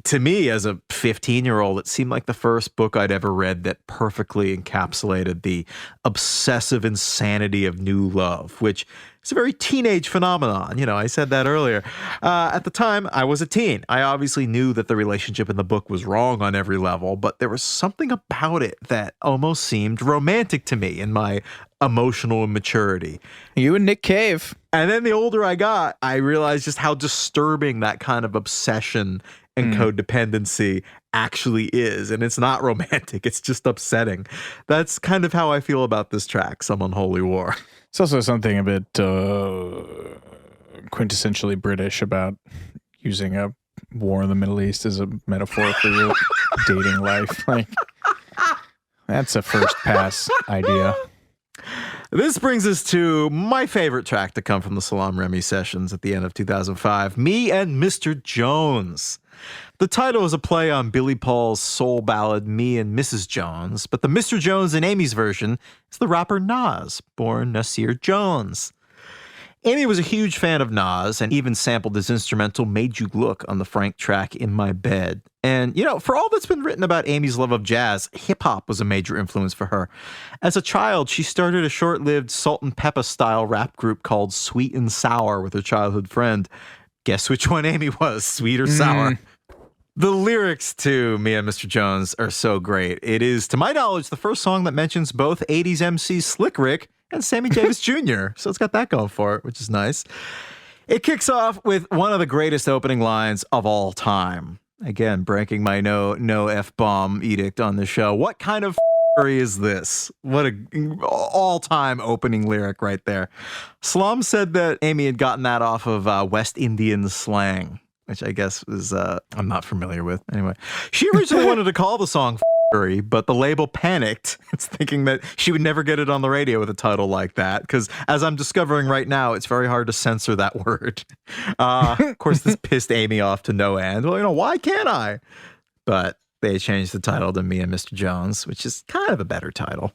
to me, as a 15-year-old, it seemed like the first book I'd ever read that perfectly encapsulated the obsessive insanity of new love, which is a very teenage phenomenon. You know, I said that earlier. At the time, I was a teen. I obviously knew that the relationship in the book was wrong on every level, but there was something about it that almost seemed romantic to me in my emotional immaturity. You and Nick Cave. And then the older I got, I realized just how disturbing that kind of obsession and codependency actually is. And it's not romantic. It's just upsetting. That's kind of how I feel about this track, Some Unholy War. It's also something a bit quintessentially British about using a war in the Middle East as a metaphor for your dating life. Like, that's a first pass idea. This brings us to my favorite track to come from the Salaam Remi sessions at the end of 2005, Me and Mr. Jones. The title is a play on Billy Paul's soul ballad, Me and Mrs. Jones, but the Mr. Jones in Amy's version is the rapper Nas, born Nasir Jones. Amy was a huge fan of Nas and even sampled his instrumental Made You Look on the Frank track In My Bed. And, for all that's been written about Amy's love of jazz, hip-hop was a major influence for her. As a child, she started a short-lived Salt and Pepper style rap group called Sweet and Sour with her childhood friend. Guess which one Amy was, sweet or sour? The lyrics to Me and Mr. Jones are so great. It is, to my knowledge, the first song that mentions both 80s MC Slick Rick and Sammy Davis Jr., so it's got that going for it, which is nice. It kicks off with one of the greatest opening lines of all time. Again, breaking my no F-bomb edict on the show. What kind of is this? What a all-time opening lyric right there. Salam said that Amy had gotten that off of West Indian slang, which I guess is, I'm not familiar with. Anyway, she originally wanted to call the song but the label panicked, thinking that she would never get it on the radio with a title like that, because as I'm discovering right now, it's very hard to censor that word. Of course, this pissed Amy off to no end. Well, why can't I? But they changed the title to Me and Mr. Jones, which is kind of a better title.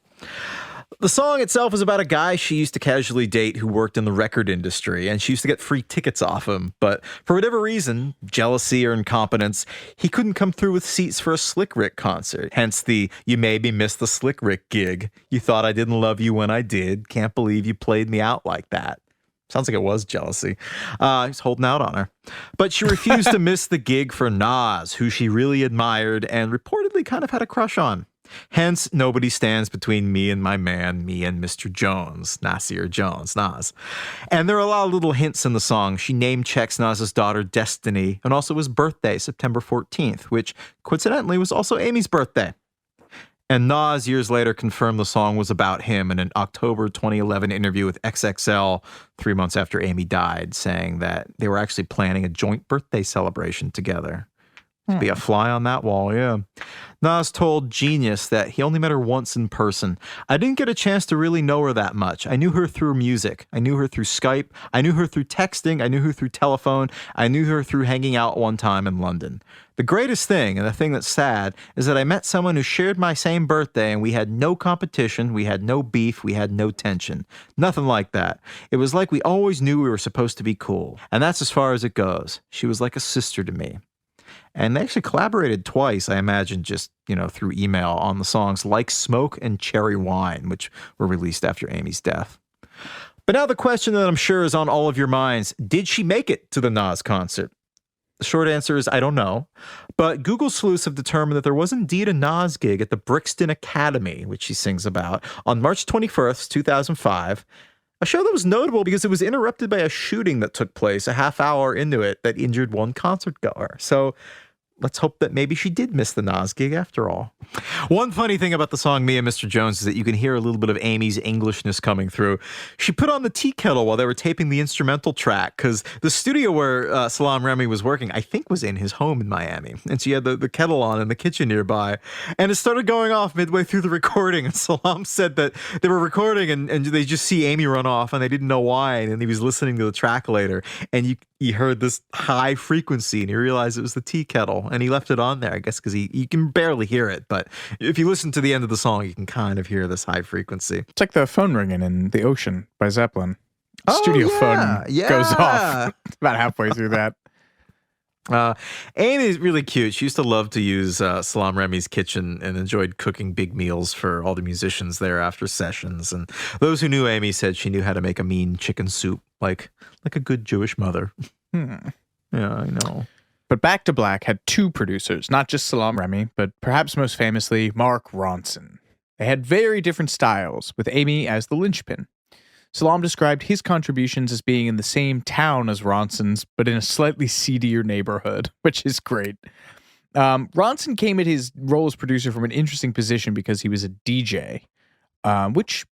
The song itself is about a guy she used to casually date who worked in the record industry, and she used to get free tickets off him. But for whatever reason, jealousy or incompetence, he couldn't come through with seats for a Slick Rick concert. Hence the "You made me miss the Slick Rick gig. You thought I didn't love you when I did. Can't believe you played me out like that." Sounds like it was jealousy. He's holding out on her. But she refused to miss the gig for Nas, who she really admired and reportedly kind of had a crush on. Hence, nobody stands between me and my man, me and Mr. Jones, Nasir Jones, Nas. And there are a lot of little hints in the song. She name checks Nas's daughter, Destiny, and also his birthday, September 14th, which coincidentally was also Amy's birthday. And Nas, years later, confirmed the song was about him in an October 2011 interview with XXL 3 months after Amy died, saying that they were actually planning a joint birthday celebration together. Be a fly on that wall, yeah. Nas told Genius that he only met her once in person. "I didn't get a chance to really know her that much. I knew her through music. I knew her through Skype. I knew her through texting. I knew her through telephone. I knew her through hanging out one time in London. The greatest thing, and the thing that's sad, is that I met someone who shared my same birthday and we had no competition, we had no beef, we had no tension. Nothing like that. It was like we always knew we were supposed to be cool. And that's as far as it goes. She was like a sister to me." And they actually collaborated twice, I imagine, just, through email on the songs Like Smoke and Cherry Wine, which were released after Amy's death. But now the question that I'm sure is on all of your minds, did she make it to the Nas concert? The short answer is I don't know. But Google sleuths have determined that there was indeed a Nas gig at the Brixton Academy, which she sings about, on March 21st, 2005. A show that was notable because it was interrupted by a shooting that took place a half hour into it that injured one concert goer. So let's hope that maybe she did miss the Nas gig after all. One funny thing about the song Me and Mr. Jones is that you can hear a little bit of Amy's Englishness coming through. She put on the tea kettle while they were taping the instrumental track because the studio where Salam Remy was working, I think, was in his home in Miami. And she had the kettle on in the kitchen nearby. And it started going off midway through the recording. And Salam said that they were recording and they just see Amy run off and they didn't know why. And he was listening to the track later. And he heard this high frequency and he realized it was the tea kettle. And he left it on there, I guess, because you can barely hear it. But if you listen to the end of the song, you can kind of hear this high frequency. It's like the phone ringing in The Ocean by Zeppelin. Studio phone goes off about halfway through that. Amy's really cute. She used to love to use Salam Remy's kitchen and enjoyed cooking big meals for all the musicians there after sessions. And those who knew Amy said she knew how to make a mean chicken soup, like a good Jewish mother. Yeah, I know. But Back to Black had two producers, not just Salam Remy, but perhaps most famously, Mark Ronson. They had very different styles, with Amy as the linchpin. Salam described his contributions as being in the same town as Ronson's, but in a slightly seedier neighborhood, which is great. Ronson came at his role as producer from an interesting position because he was a DJ, which,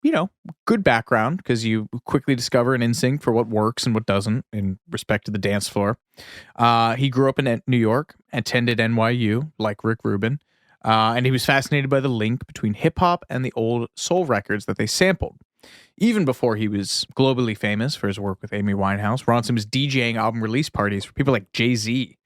good background because you quickly discover an instinct for what works and what doesn't in respect to the dance floor. He grew up in New York, attended NYU, like Rick Rubin, and he was fascinated by the link between hip-hop and the old soul records that they sampled. Even before he was globally famous for his work with Amy Winehouse, Ronson was DJing album release parties for people like Jay-Z.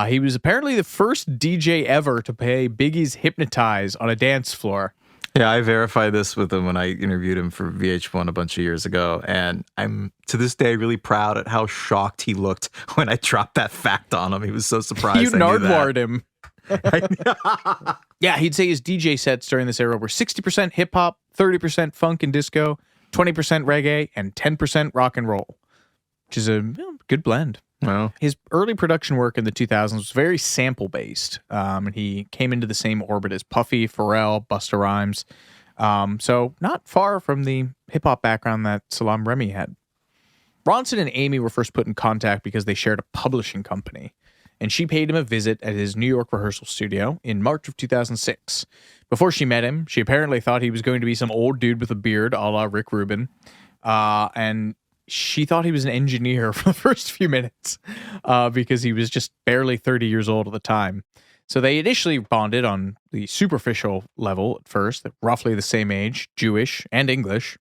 He was apparently the first DJ ever to play Biggie's Hypnotize on a dance floor. Yeah, I verified this with him when I interviewed him for VH1 a bunch of years ago. And I'm, to this day, really proud at how shocked he looked when I dropped that fact on him. He was so surprised. You I knew that. Nardwared him. Yeah, he'd say his DJ sets during this era were 60% hip hop, 30% funk and disco, 20% reggae, and 10% rock and roll, which is a good blend. Well, His early production work in the 2000s was very sample based, and he came into the same orbit as Puffy, Pharrell, Busta Rhymes. So not far from the hip hop background that Salaam Remi had. Ronson and Amy were first put in contact because they shared a publishing company, and she paid him a visit at his New York rehearsal studio in March of 2006. Before she met him, she apparently thought he was going to be some old dude with a beard, a la Rick Rubin, and she thought he was an engineer for the first few minutes because he was just barely 30 years old at the time. So they initially bonded on the superficial level at first, roughly the same age, Jewish and English.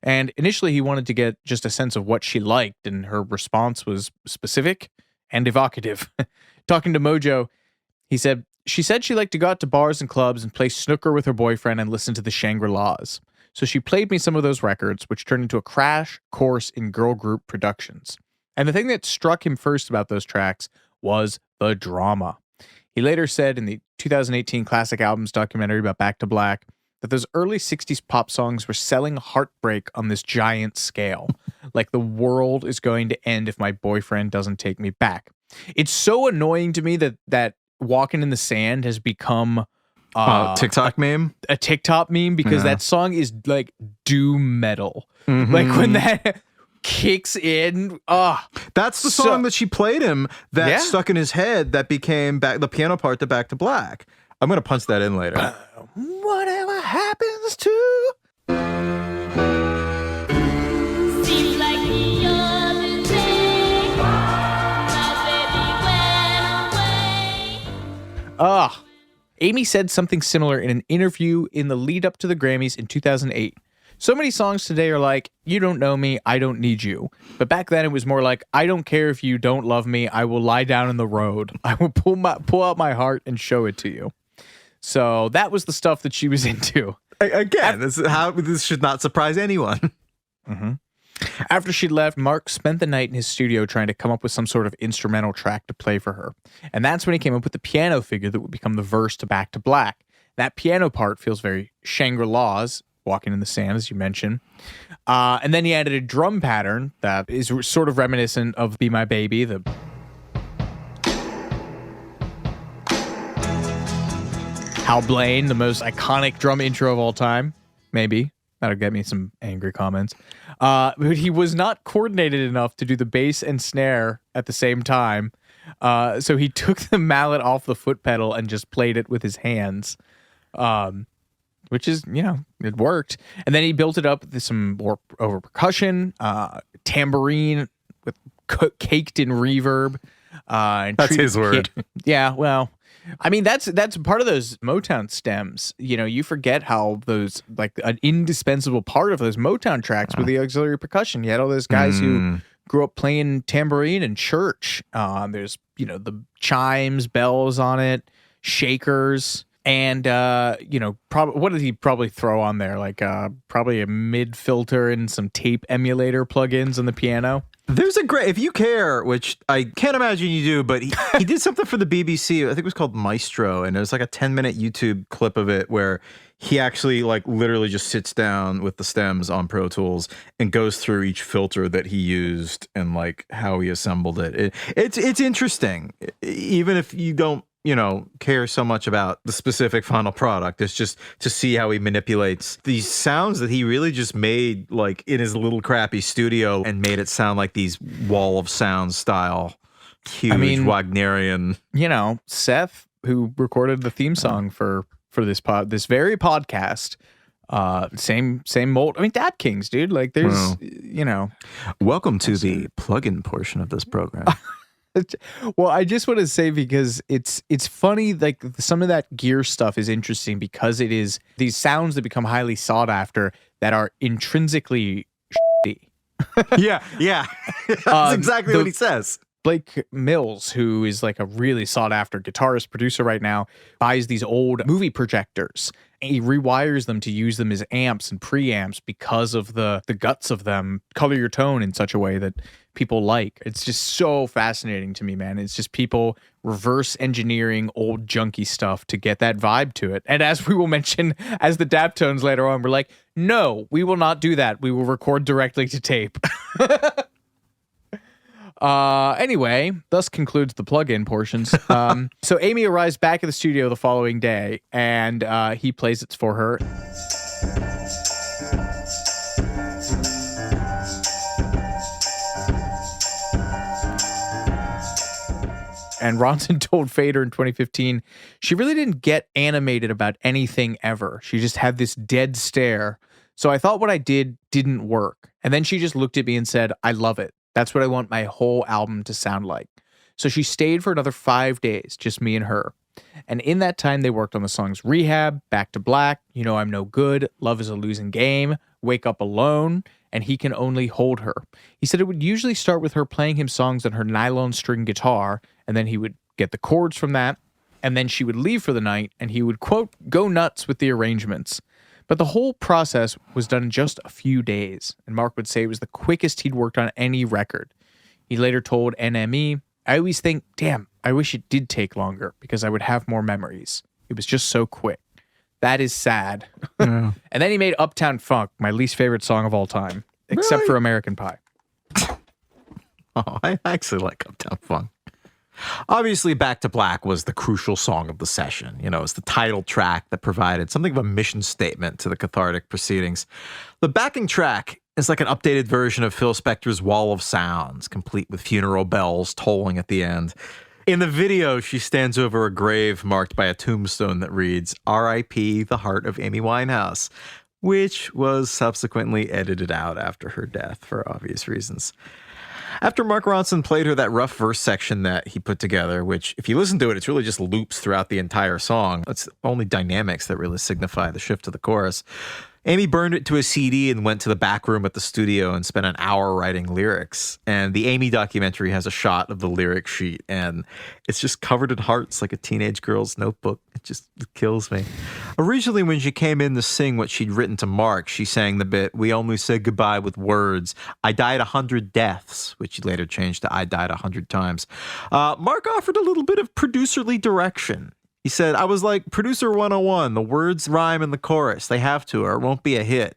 And initially he wanted to get just a sense of what she liked, and her response was specific and evocative. Talking to Mojo, he said, she said she liked to go out to bars and clubs and play snooker with her boyfriend and listen to the Shangri-Las. So she played me some of those records, which turned into a crash course in girl group productions. And the thing that struck him first about those tracks was the drama. He later said in the 2018 Classic Albums documentary about Back to Black that those early 60s pop songs were selling heartbreak on this giant scale. Like the world is going to end if my boyfriend doesn't take me back. It's so annoying to me that Walking in the Sand has become TikTok meme? A TikTok meme because that song is like doom metal. Like when that kicks in, that's the song that she played him that stuck in his head that became the piano part to Back to Black. I'm going to punch that in later. Whatever happens to... Seems like the other day, my baby went away. Amy said something similar in an interview in the lead up to the Grammys in 2008. So many songs today are like, you don't know me, I don't need you. But back then it was more like, I don't care if you don't love me, I will lie down in the road. I will pull out my heart and show it to you. So that was the stuff that she was into. Again, this should not surprise anyone. After she left, Mark spent the night in his studio trying to come up with some sort of instrumental track to play for her. And that's when he came up with the piano figure that would become the verse to Back to Black. That piano part feels very Shangri-Las, Walking in the Sand, as you mentioned. And then he added a drum pattern that is sort of reminiscent of Be My Baby, the Hal Blaine, the most iconic drum intro of all time. Maybe. That'll get me some angry comments. But he was not coordinated enough to do the bass and snare at the same time. So he took the mallet off the foot pedal and just played it with his hands. Which is, it worked. And then he built it up with some more over percussion, tambourine with caked in reverb. And that's his word. Yeah, well, I mean, that's part of those Motown stems. You forget how those, like, an indispensable part of those Motown tracks were the auxiliary percussion. You had all those guys who grew up playing tambourine in church. There's, the chimes, bells on it, shakers. And, what did he probably throw on there? Like, probably a mid filter and some tape emulator plugins on the piano. There's a great, if you care, which I can't imagine you do, but he did something for the BBC. I think it was called Maestro. And there's like a 10-minute YouTube clip of it where he actually like literally just sits down with the stems on Pro Tools and goes through each filter that he used and like how he assembled it. It's interesting, even if you don't, care so much about the specific final product. It's just to see how he manipulates these sounds that he really just made like in his little crappy studio and made it sound like these wall of sound style, huge Wagnerian. Seth, who recorded the theme song for this very podcast, same mold. I mean, Dad Kings, dude. Like, there's, Welcome to the plug-in portion of this program. Well, I just want to say, because it's funny, like some of that gear stuff is interesting because it is these sounds that become highly sought after that are intrinsically shitty. Yeah. That's exactly what he says. Blake Mills, who is like a really sought after guitarist producer right now, buys these old movie projectors He rewires them to use them as amps and preamps because of the guts of them. Color your tone in such a way that people like. It's just so fascinating to me, man. It's just people reverse engineering old junky stuff to get that vibe to it. And as we will mention as the Daptones later on, we're like, no, we will not do that. We will record directly to tape. Anyway, thus concludes the plug-in portions. So Amy arrives back at the studio the following day, and he plays it for her. And Ronson told Fader in 2015, she really didn't get animated about anything ever. She just had this dead stare. So I thought what I did didn't work. And then she just looked at me and said, I love it. That's what I want my whole album to sound like. So she stayed for another 5 days, just me and her. And in that time, they worked on the songs Rehab, Back to Black, You Know I'm No Good, Love is a Losing Game, Wake Up Alone, and He Can Only Hold Her. He said it would usually start with her playing him songs on her nylon string guitar, and then he would get the chords from that, and then she would leave for the night, and he would, quote, go nuts with the arrangements. But the whole process was done in just a few days, and Mark would say it was the quickest he'd worked on any record. He later told NME, I always think, damn, I wish it did take longer because I would have more memories. It was just so quick. That is sad. Yeah. And then he made Uptown Funk, my least favorite song of all time, except Really? for American Pie. Oh, I actually like Uptown Funk. Obviously, Back to Black was the crucial song of the session. You know, it's the title track that provided something of a mission statement to the cathartic proceedings. The backing track is like an updated version of Phil Spector's Wall of Sounds, complete with funeral bells tolling at the end. In the video, she stands over a grave marked by a tombstone that reads, R.I.P. the heart of Amy Winehouse, which was subsequently edited out after her death for obvious reasons. After Mark Ronson played her that rough verse section that he put together, which if you listen to it, it's really just loops throughout the entire song. It's only dynamics that really signify the shift to the chorus. Amy burned it to a CD and went to the back room at the studio and spent an hour writing lyrics. And the Amy documentary has a shot of the lyric sheet, and it's just covered in hearts like a teenage girl's notebook. It kills me. Originally, when she came in to sing what she'd written to Mark, she sang the bit, we only said goodbye with words. I died 100 deaths, which she later changed to I died 100 times. Mark offered a little bit of producerly direction. He said, I was like, producer 101, the words rhyme in the chorus. They have to, or it won't be a hit.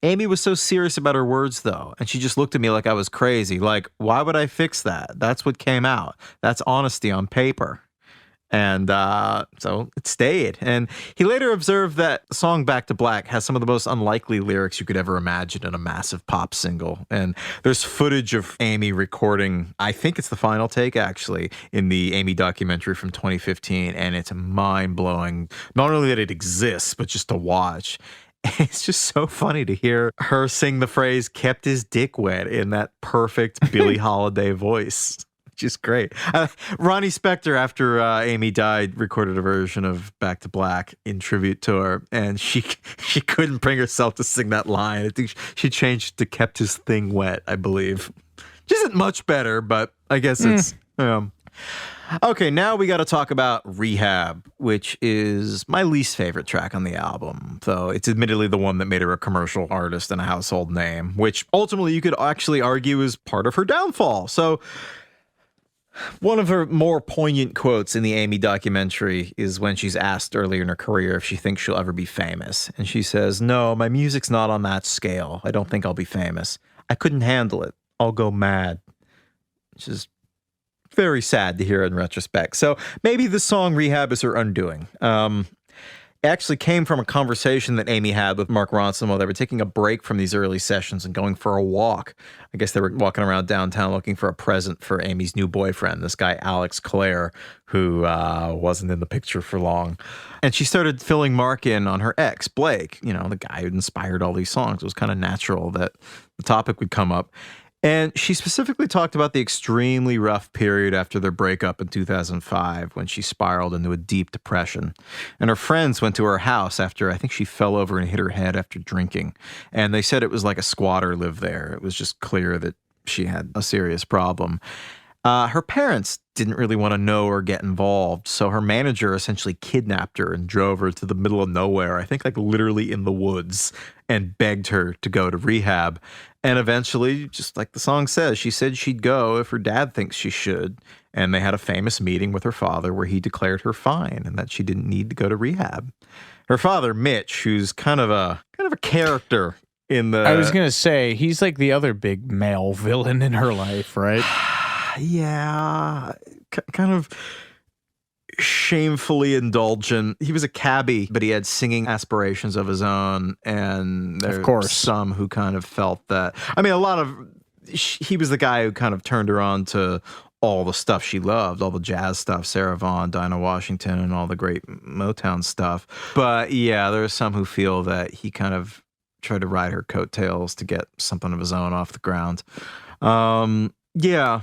Amy was so serious about her words, though, and she just looked at me like I was crazy. Like, why would I fix that? That's what came out. That's honesty on paper. And so it stayed. And he later observed that the song Back to Black has some of the most unlikely lyrics you could ever imagine in a massive pop single. And there's footage of Amy recording, I think it's the final take, actually, in the Amy documentary from 2015. And it's mind-blowing, not only that it exists, but just to watch. It's just so funny to hear her sing the phrase, kept his dick wet, in that perfect Billie Holiday voice. Just great. Ronnie Spector, after Amy died, recorded a version of Back to Black in tribute to her, and she couldn't bring herself to sing that line. I think she changed to kept his thing wet, I believe. Which isn't much better, but I guess it's... Okay, now we got to talk about Rehab, which is my least favorite track on the album, though it's admittedly the one that made her a commercial artist and a household name, which ultimately you could actually argue is part of her downfall. So... one of her more poignant quotes in the Amy documentary is when she's asked earlier in her career if she thinks she'll ever be famous. And she says, no, my music's not on that scale. I don't think I'll be famous. I couldn't handle it. I'll go mad. Which is very sad to hear in retrospect. So maybe the song Rehab is her undoing. It actually came from a conversation that Amy had with Mark Ronson while they were taking a break from these early sessions and going for a walk. I guess they were walking around downtown looking for a present for Amy's new boyfriend, this guy Alex Clare, who wasn't in the picture for long. And she started filling Mark in on her ex, Blake, you know, the guy who'd inspired all these songs. It was kind of natural that the topic would come up. And she specifically talked about the extremely rough period after their breakup in 2005 when she spiraled into a deep depression. And her friends went to her house after I think she fell over and hit her head after drinking. And they said it was like a squatter lived there. It was just clear that she had a serious problem. Her parents didn't really want to know or get involved, so her manager essentially kidnapped her and drove her to the middle of nowhere, I think like literally in the woods, and begged her to go to rehab. And eventually, just like the song says, she said she'd go if her dad thinks she should. And they had a famous meeting with her father where he declared her fine and that she didn't need to go to rehab. Her father, Mitch, who's kind of a character in the... I was going to say, he's like the other big male villain in her life, right? Yeah, kind of shamefully indulgent. He was a cabbie, but he had singing aspirations of his own. And there's some who kind of felt that. I mean, he was the guy who kind of turned her on to all the stuff she loved, all the jazz stuff, Sarah Vaughan, Dinah Washington, and all the great Motown stuff. But yeah, there are some who feel that he kind of tried to ride her coattails to get something of his own off the ground. Yeah,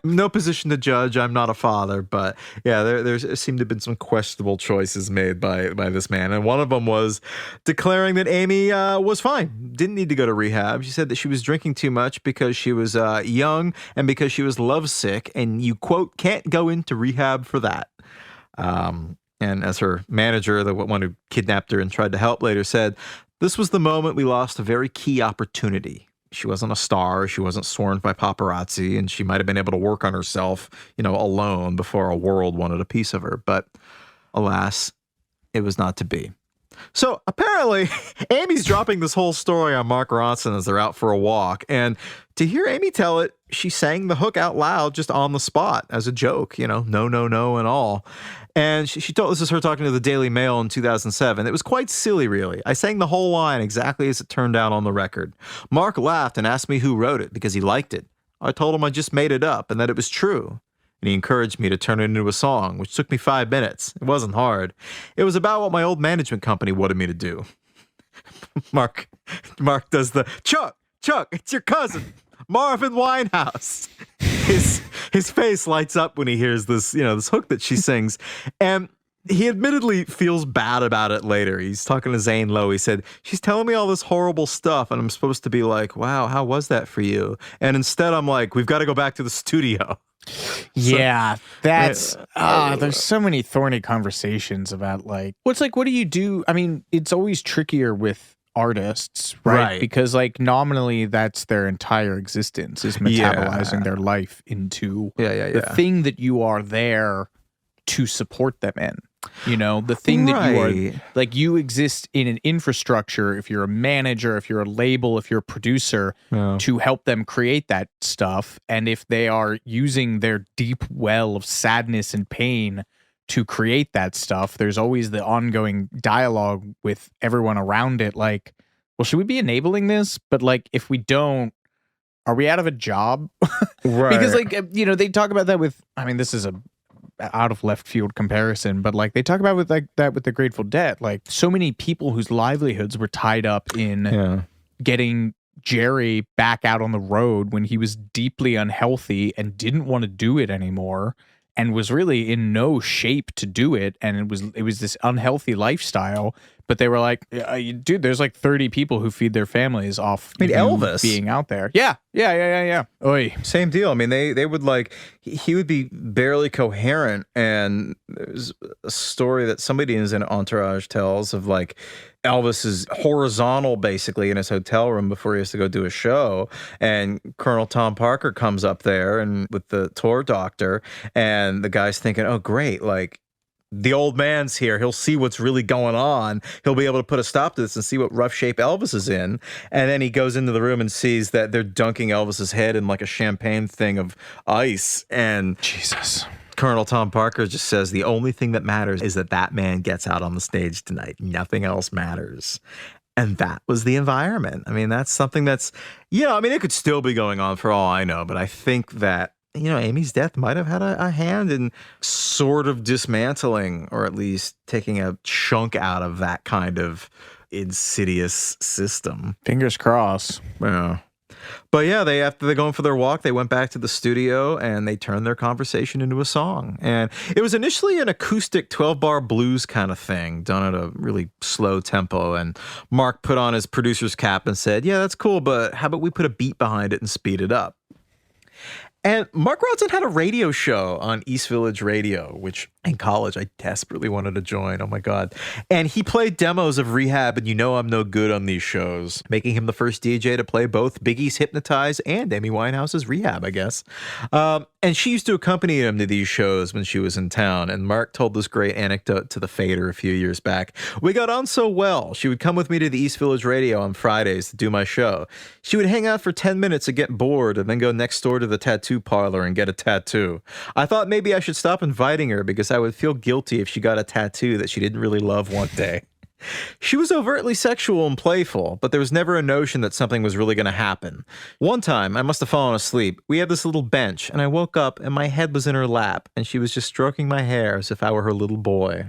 no position to judge. I'm not a father, but yeah, there seemed to have been some questionable choices made by this man. And one of them was declaring that Amy was fine, didn't need to go to rehab. She said that she was drinking too much because she was young and because she was lovesick, and you, quote, can't go into rehab for that. And as her manager, the one who kidnapped her and tried to help, later said, this was the moment we lost a very key opportunity. She wasn't a star. She wasn't swarmed by paparazzi, and she might have been able to work on herself, alone before a world wanted a piece of her. But alas, it was not to be. So apparently, Amy's dropping this whole story on Mark Ronson as they're out for a walk. And to hear Amy tell it, she sang the hook out loud just on the spot as a joke, no, no, no, and all. And she told, this is her talking to the Daily Mail in 2007. It was quite silly, really. I sang the whole line exactly as it turned out on the record. Mark laughed and asked me who wrote it because he liked it. I told him I just made it up and that it was true. And he encouraged me to turn it into a song, which took me 5 minutes. It wasn't hard. It was about what my old management company wanted me to do. Mark does the, Chuck, it's your cousin, Marvin Winehouse. His face lights up when he hears this, this hook that she sings. And he admittedly feels bad about it later. He's talking to Zane Lowe. He said, she's telling me all this horrible stuff, and I'm supposed to be like, wow, how was that for you? And instead I'm like, we've got to go back to the studio. Yeah, that's there's so many thorny conversations about what do you do? I mean, it's always trickier with artists, right? Because nominally that's their entire existence is metabolizing their life into the thing that you are there to support them in. The thing that you are, you exist in an infrastructure, if you're a manager, if you're a label, if you're a producer, to help them create that stuff. And if they are using their deep well of sadness and pain to create that stuff, there's always the ongoing dialogue with everyone around it. Well, should we be enabling this? But if we don't, are we out of a job? Right. Because they talk about that with, this is a out of left field comparison, but they talk about with that with the Grateful Dead, so many people whose livelihoods were tied up in getting Jerry back out on the road when he was deeply unhealthy and didn't want to do it anymore and was really in no shape to do it, and it was this unhealthy lifestyle. But they were like, dude, there's 30 people who feed their families off Elvis being out there. Yeah. Oy. Same deal. They would he would be barely coherent. And there's a story that somebody in his entourage tells of Elvis is horizontal basically in his hotel room before he has to go do a show. And Colonel Tom Parker comes up there and with the tour doctor, and the guy's thinking, oh, great. The old man's here. He'll see what's really going on. He'll be able to put a stop to this and see what rough shape Elvis is in. And then he goes into the room and sees that they're dunking Elvis's head in a champagne thing of ice. And Jesus. Colonel Tom Parker just says the only thing that matters is that man gets out on the stage tonight. Nothing else matters. And that was the environment. That's something that's, it could still be going on for all I know, but I think that Amy's death might have had a hand in sort of dismantling, or at least taking a chunk out of that kind of insidious system. Fingers crossed. Yeah. But yeah, after they going for their walk, they went back to the studio and they turned their conversation into a song. And it was initially an acoustic 12-bar blues kind of thing done at a really slow tempo. And Mark put on his producer's cap and said, yeah, that's cool, but how about we put a beat behind it and speed it up? And Mark Ronson had a radio show on East Village Radio, which in college I desperately wanted to join. Oh my God. And he played demos of Rehab and You Know I'm No Good on these shows, making him the first DJ to play both Biggie's Hypnotize and Amy Winehouse's Rehab, I guess. And she used to accompany him to these shows when she was in town. And Mark told this great anecdote to the Fader a few years back. We got on so well. She would come with me to the East Village Radio on Fridays to do my show. She would hang out for 10 minutes and get bored and then go next door to the tattoo parlor and get a tattoo. I thought maybe I should stop inviting her because I would feel guilty if she got a tattoo that she didn't really love one day. She was overtly sexual and playful, but there was never a notion that something was really going to happen. One time, I must have fallen asleep. We had this little bench, and I woke up, and my head was in her lap, and she was just stroking my hair as if I were her little boy.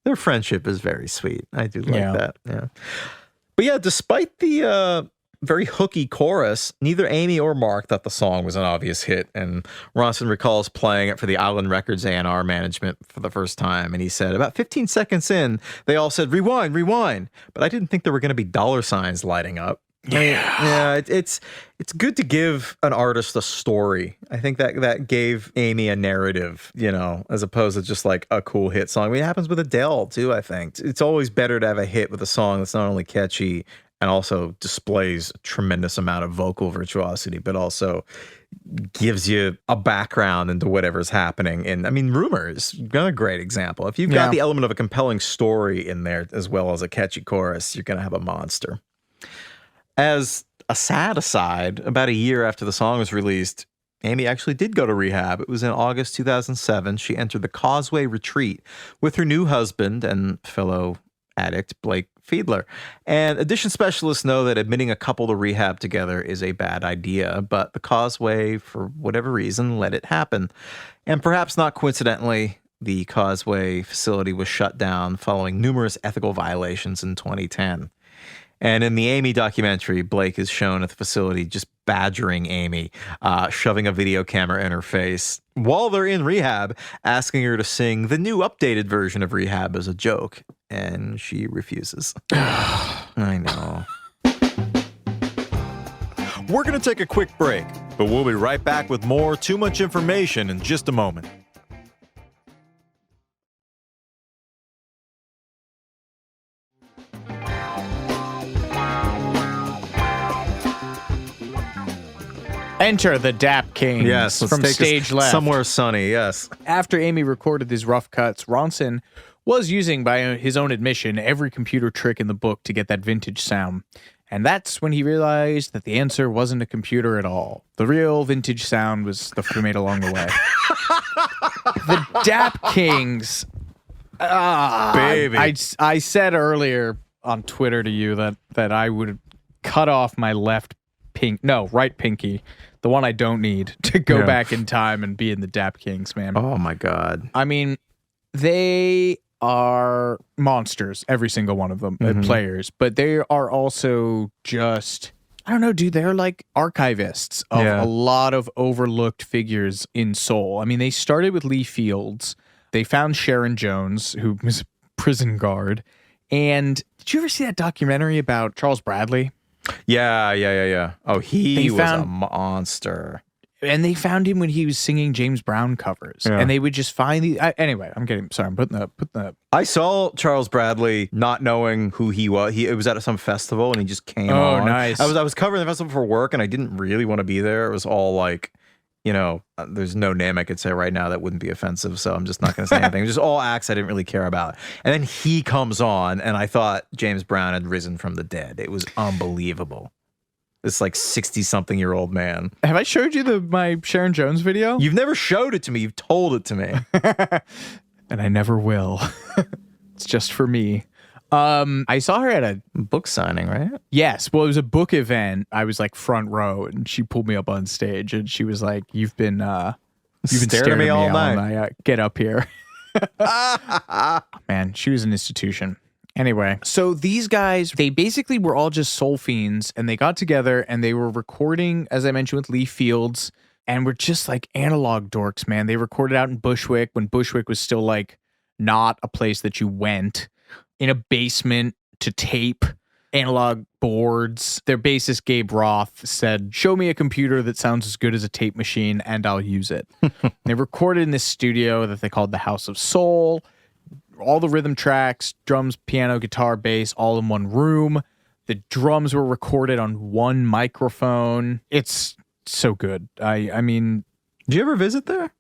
Their friendship is very sweet. I do like that. Yeah. But yeah, despite the very hooky chorus, neither Amy or Mark thought the song was an obvious hit, and Ronson recalls playing it for the Island Records A&R management for the first time, and he said, about 15 seconds in, they all said, rewind, rewind, but I didn't think there were going to be dollar signs lighting up. It's good to give an artist a story. I think that gave Amy a narrative, you know, as opposed to just like a cool hit song. I mean, it happens with Adele too, I think. It's always better to have a hit with a song that's not only catchy and also displays a tremendous amount of vocal virtuosity, but also gives you a background into whatever's happening. And I mean, Rumor is a great example. If you've got the element of a compelling story in there as well as a catchy chorus, you're going to have a monster. As a sad aside, about a year after the song was released, Amy actually did go to rehab. It was in August 2007. She entered the Causeway Retreat with her new husband and fellow addict, Blake Fiedler. And addiction specialists know that admitting a couple to rehab together is a bad idea, but the Causeway, for whatever reason, let it happen. And perhaps not coincidentally, the Causeway facility was shut down following numerous ethical violations in 2010. And in the Amy documentary, Blake is shown at the facility just badgering Amy, shoving a video camera in her face while they're in rehab, asking her to sing the new updated version of Rehab as a joke. And she refuses. I know. We're going to take a quick break, but we'll be right back with more Too Much Information in just a moment. Enter the Dap Kings from stage left. Somewhere sunny, yes. After Amy recorded these rough cuts, Ronson was using, by his own admission, every computer trick in the book to get that vintage sound. And that's when he realized that the answer wasn't a computer at all. The real vintage sound was stuff we made along the way. The Dap Kings. Baby. I said earlier on Twitter to you that I would cut off my right pinky, the one I don't need, to go back in time and be in the Dap Kings, man. Oh my God. I mean, they are monsters, every single one of them, players, but they are also just, I don't know, dude, they're like archivists of a lot of overlooked figures in soul. I mean, they started with Lee Fields. They found Sharon Jones, who was a prison guard. And did you ever see that documentary about Charles Bradley? Yeah. Oh, he was a monster. And they found him when he was singing James Brown covers. And they would just find the... anyway, I'm putting the... I saw Charles Bradley not knowing who he was. It was at some festival and he just came on. Oh, nice. I was covering the festival for work and I didn't really want to be there. It was all like, you know, there's no name I could say right now that wouldn't be offensive, so I'm just not going to say anything. It was just all acts I didn't really care about. And then he comes on and I thought James Brown had risen from the dead. It was unbelievable. This like 60-something-year-old man. Have I showed you my Sharon Jones video? You've never showed it to me. You've told it to me. And I never will. It's just for me. I saw her at a book signing, right? Yes. Well, it was a book event. I was like front row and she pulled me up on stage and she was like, you've been staring at me all night. Get up here. Man, she was an institution. Anyway, so these guys, they basically were all just soul fiends and they got together and they were recording, as I mentioned, with Lee Fields, and were just like analog dorks, man. They recorded out in Bushwick when Bushwick was still like not a place that you went, in a basement to tape. analog boards. Their bassist, Gabe Roth, said, "Show me a computer that sounds as good as a tape machine and I'll use it." They recorded in this studio that they called the House of Soul. All the rhythm tracks, drums, piano, guitar, bass, all in one room. The drums were recorded on one microphone. It's so good. I mean... Did you ever visit there?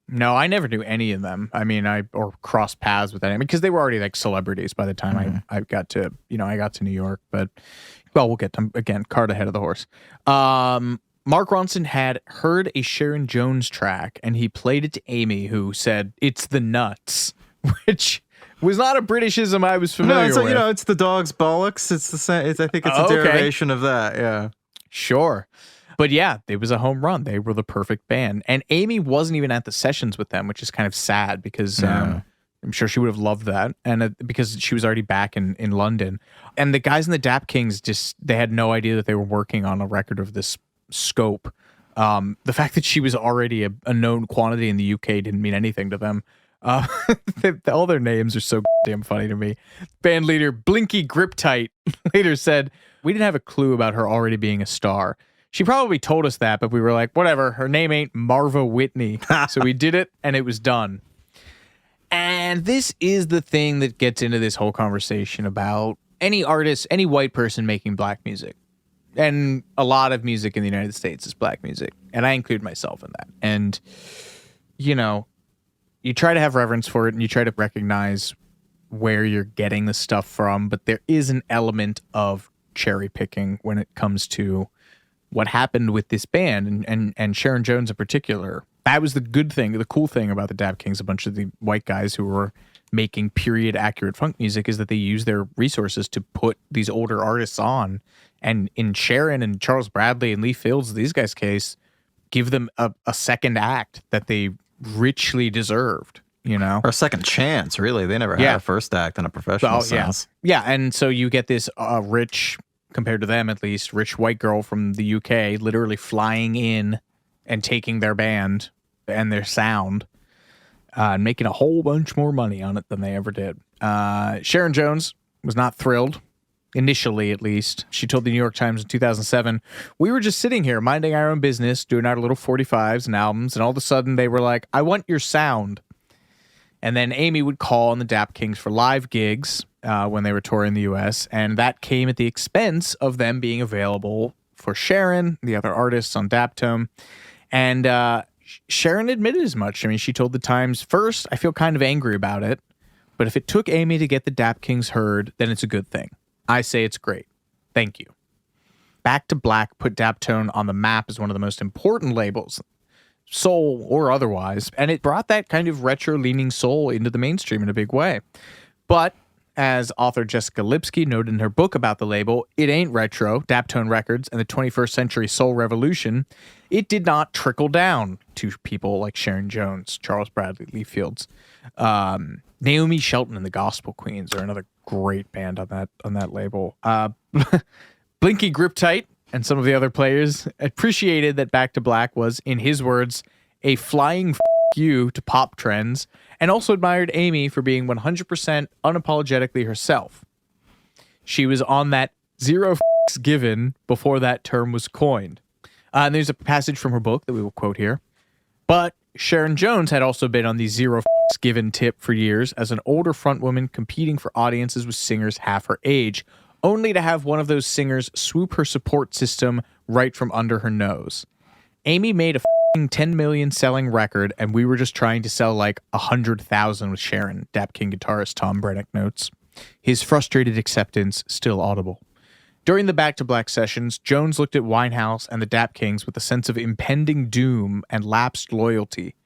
No, I never knew any of them. I mean, or crossed paths with any, because they were already like celebrities by the time I got to New York. But, well, we'll get to, again, cart ahead of the horse. Mark Ronson had heard a Sharon Jones track, and he played it to Amy, who said, "It's the nuts," which was not a Britishism I was familiar with. You know, it's the dog's bollocks. It's the same. I think it's a derivation of that. Yeah. Sure. But yeah, it was a home run. They were the perfect band. And Amy wasn't even at the sessions with them, which is kind of sad because I'm sure she would have loved that. And because she was already back in London. And the guys in the Dap Kings, they had no idea that they were working on a record of this scope. The fact that she was already a known quantity in the UK didn't mean anything to them. All their names are so damn funny to me. Band leader Blinky Griptight later said, "We didn't have a clue about her already being a star. She probably told us that, but we were like, whatever, her name ain't Marva Whitney." So we did it, and it was done. And this is the thing that gets into this whole conversation about any artist, any white person making black music. And a lot of music in the United States is black music. And I include myself in that. And, you know, you try to have reverence for it, and you try to recognize where you're getting the stuff from. But there is an element of cherry picking when it comes to what happened with this band and Sharon Jones in particular. That was the good thing, the cool thing about the Dap Kings, a bunch of the white guys who were making period accurate funk music, is that they used their resources to put these older artists on. And in Sharon and Charles Bradley and Lee Fields, these guys' case, give them a second act that they richly deserved, you know? Or a second chance, really. They never had a first act in a professional sense. Yeah, and so you get this rich, compared to them at least, rich white girl from the UK literally flying in and taking their band and their sound and making a whole bunch more money on it than they ever did. Sharon Jones was not thrilled, initially at least. She told the New York Times in 2007, "We were just sitting here minding our own business, doing our little 45s and albums, and all of a sudden they were like, 'I want your sound.'" And then Amy would call on the Dap Kings for live gigs when they were touring the U.S., and that came at the expense of them being available for Sharon, the other artists on Daptone. And Sharon admitted as much. I mean, she told the Times, "First, I feel kind of angry about it, but if it took Amy to get the Dap Kings heard, then it's a good thing. I say it's great. Thank you." Back to Black put Daptone on the map as one of the most important labels, soul or otherwise, and it brought that kind of retro-leaning soul into the mainstream in a big way. But as author Jessica Lipsky noted in her book about the label, It Ain't Retro, Daptone Records and the 21st Century Soul Revolution, it did not trickle down to people like Sharon Jones, Charles Bradley, Lee Fields. Naomi Shelton and the Gospel Queens are another great band on that label. Blinky Griptight and some of the other players appreciated that Back to Black was, in his words, a flying you to pop trends, and also admired Amy for being 100% unapologetically herself. She was on that zero given before that term was coined. And there's a passage from her book that we will quote here. But Sharon Jones had also been on the zero given tip for years as an older frontwoman competing for audiences with singers half her age, only to have one of those singers swoop her support system right from under her nose. Amy made a 10 million selling record, and we were just trying to sell like 100,000 with Sharon, Dap King guitarist Tom Brennick notes. His frustrated acceptance still audible. During the Back to Black sessions, Jones looked at Winehouse and the Dap Kings with a sense of impending doom and lapsed loyalty.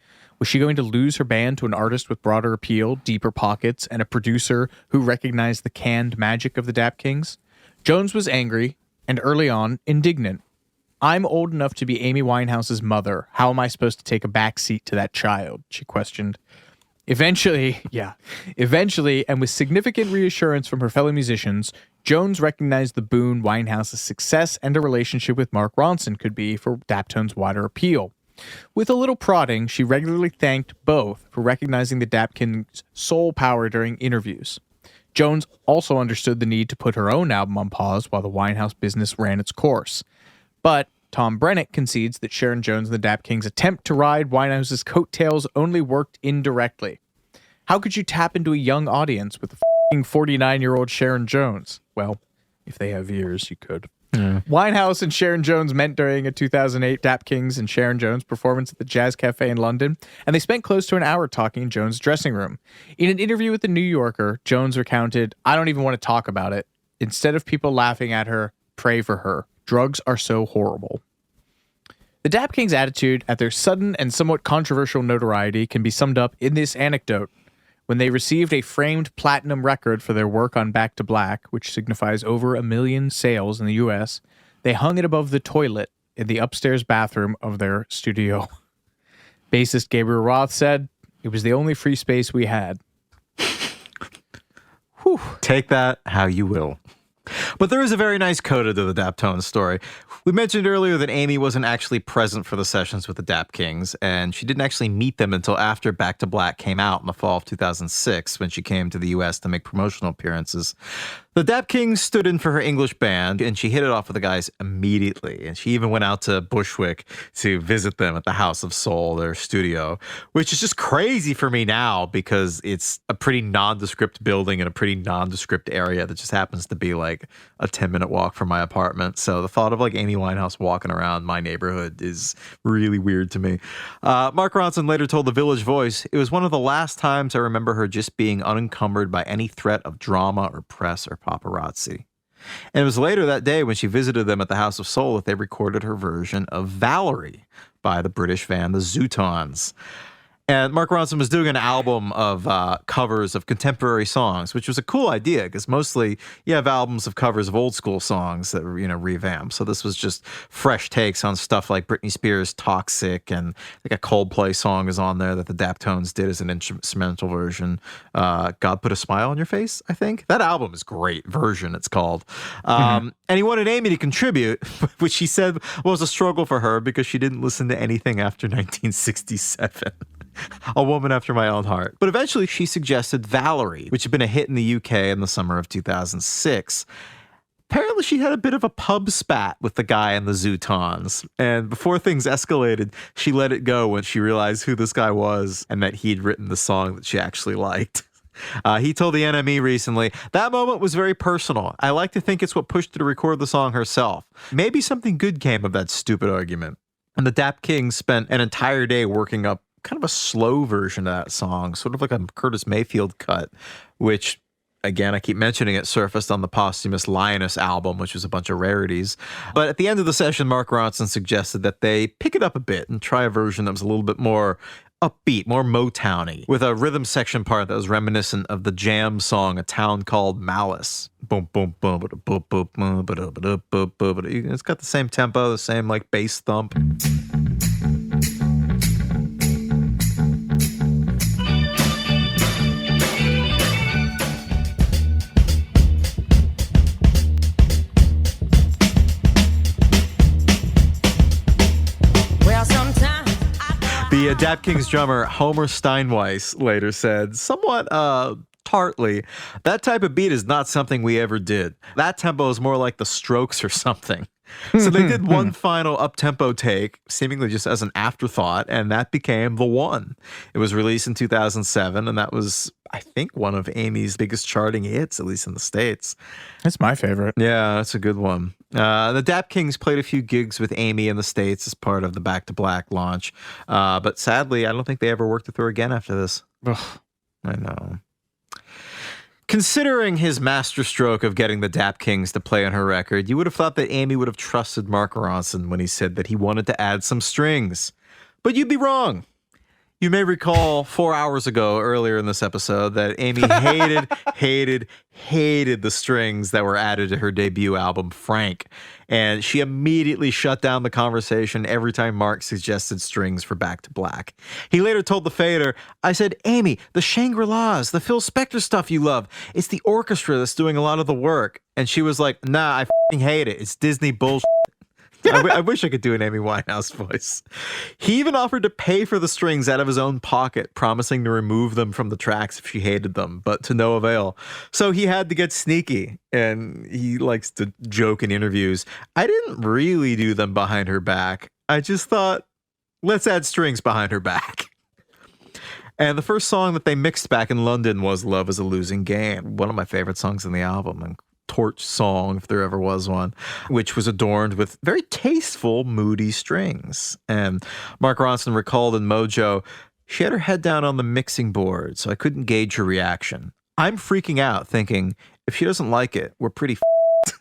Was she going to lose her band to an artist with broader appeal, deeper pockets, and a producer who recognized the canned magic of the Dap Kings? Jones was angry, and early on, indignant. "I'm old enough to be Amy Winehouse's mother. How am I supposed to take a back seat to that child?" she questioned. Eventually, and with significant reassurance from her fellow musicians, Jones recognized the boon Winehouse's success and a relationship with Mark Ronson could be for Daptone's wider appeal. With a little prodding, she regularly thanked both for recognizing the Dap Kings' soul power during interviews. Jones also understood the need to put her own album on pause while the Winehouse business ran its course. But Tom Brennick concedes that Sharon Jones and the Dap Kings' attempt to ride Winehouse's coattails only worked indirectly. How could you tap into a young audience with a f***ing 49-year-old Sharon Jones? Well, if they have ears, you could. Winehouse and Sharon Jones met during a 2008 Dap Kings and Sharon Jones performance at the Jazz Cafe in London, and they spent close to an hour talking in Jones' dressing room. In an interview with The New Yorker, Jones recounted, "I don't even want to talk about it. Instead of people laughing at her, pray for her. Drugs are so horrible." The Dap Kings' attitude at their sudden and somewhat controversial notoriety can be summed up in this anecdote. When they received a framed platinum record for their work on Back to Black, which signifies over 1 million sales in the U.S., they hung it above the toilet in the upstairs bathroom of their studio. Bassist Gabriel Roth said, "It was the only free space we had." Whew. Take that how you will. But there is a very nice coda to the Daptones story. We mentioned earlier that Amy wasn't actually present for the sessions with the Dap Kings, and she didn't actually meet them until after Back to Black came out in the fall of 2006 when she came to the U.S. to make promotional appearances. The Dap Kings stood in for her English band, and she hit it off with the guys immediately. And she even went out to Bushwick to visit them at the House of Soul, their studio, which is just crazy for me now because it's a pretty nondescript building in a pretty nondescript area that just happens to be like a 10-minute walk from my apartment. So the thought of like Amy Winehouse walking around my neighborhood is really weird to me. Mark Ronson later told The Village Voice, "It was one of the last times I remember her just being unencumbered by any threat of drama or press or paparazzi." And it was later that day when she visited them at the House of Soul that they recorded her version of Valerie by the British band the Zutons. And Mark Ronson was doing an album of covers of contemporary songs, which was a cool idea because mostly you have albums of covers of old school songs that were, revamped. So this was just fresh takes on stuff like Britney Spears' Toxic, and like a Coldplay song is on there that the Daptones did as an instrumental version. God Put a Smile on Your Face, I think. That album is great. Version, it's called. And he wanted Amy to contribute, which he said was a struggle for her because she didn't listen to anything after 1967. A woman after my own heart. But eventually she suggested Valerie, which had been a hit in the UK in the summer of 2006. Apparently she had a bit of a pub spat with the guy in the Zutons. And before things escalated, she let it go when she realized who this guy was and that he'd written the song that she actually liked. He told the NME recently, "That moment was very personal. I like to think it's what pushed her to record the song herself. Maybe something good came of that stupid argument." And the Dap Kings spent an entire day working up kind of a slow version of that song, sort of like a Curtis Mayfield cut, which, again, I keep mentioning it, surfaced on the posthumous Lioness album, which was a bunch of rarities. But at the end of the session, Mark Ronson suggested that they pick it up a bit and try a version that was a little bit more upbeat, more Motown-y, with a rhythm section part that was reminiscent of the Jam song, A Town Called Malice. Boom, boom, boom, boom, boom, boom, boom, boom, boom, boom, boom. It's got the same tempo, the same like bass thump. The Dap Kings drummer Homer Steinweiss later said, somewhat tartly, "That type of beat is not something we ever did. That tempo is more like the Strokes or something." So they did one final up-tempo take, seemingly just as an afterthought, and that became The One. It was released in 2007, and that was, I think, one of Amy's biggest charting hits, at least in the States. That's my favorite. Yeah, that's a good one. The Dap Kings played a few gigs with Amy in the States as part of the Back to Black launch, but sadly, I don't think they ever worked with her again after this. Ugh. I know. Considering his masterstroke of getting the Dap Kings to play on her record, you would have thought that Amy would have trusted Mark Ronson when he said that he wanted to add some strings. But you'd be wrong. You may recall 4 hours ago, earlier in this episode, that Amy hated the strings that were added to her debut album, Frank. And she immediately shut down the conversation every time Mark suggested strings for Back to Black. He later told the Fader, "I said, Amy, the Shangri-Las, the Phil Spector stuff you love, it's the orchestra that's doing a lot of the work." And she was like, "Nah, I f***ing hate it. It's Disney bullshit." I wish I could do an Amy Winehouse voice. He even offered to pay for the strings out of his own pocket, promising to remove them from the tracks if she hated them, but to no avail. So he had to get sneaky, and he likes to joke in interviews. I didn't really do them behind her back. I just thought, let's add strings behind her back. And the first song that they mixed back in London was Love is a Losing Game, one of my favorite songs in the album, and torch song, if there ever was one, which was adorned with very tasteful, moody strings. And Mark Ronson recalled in Mojo, she had her head down on the mixing board, so I couldn't gauge her reaction. I'm freaking out, thinking, if she doesn't like it, we're pretty f***ed.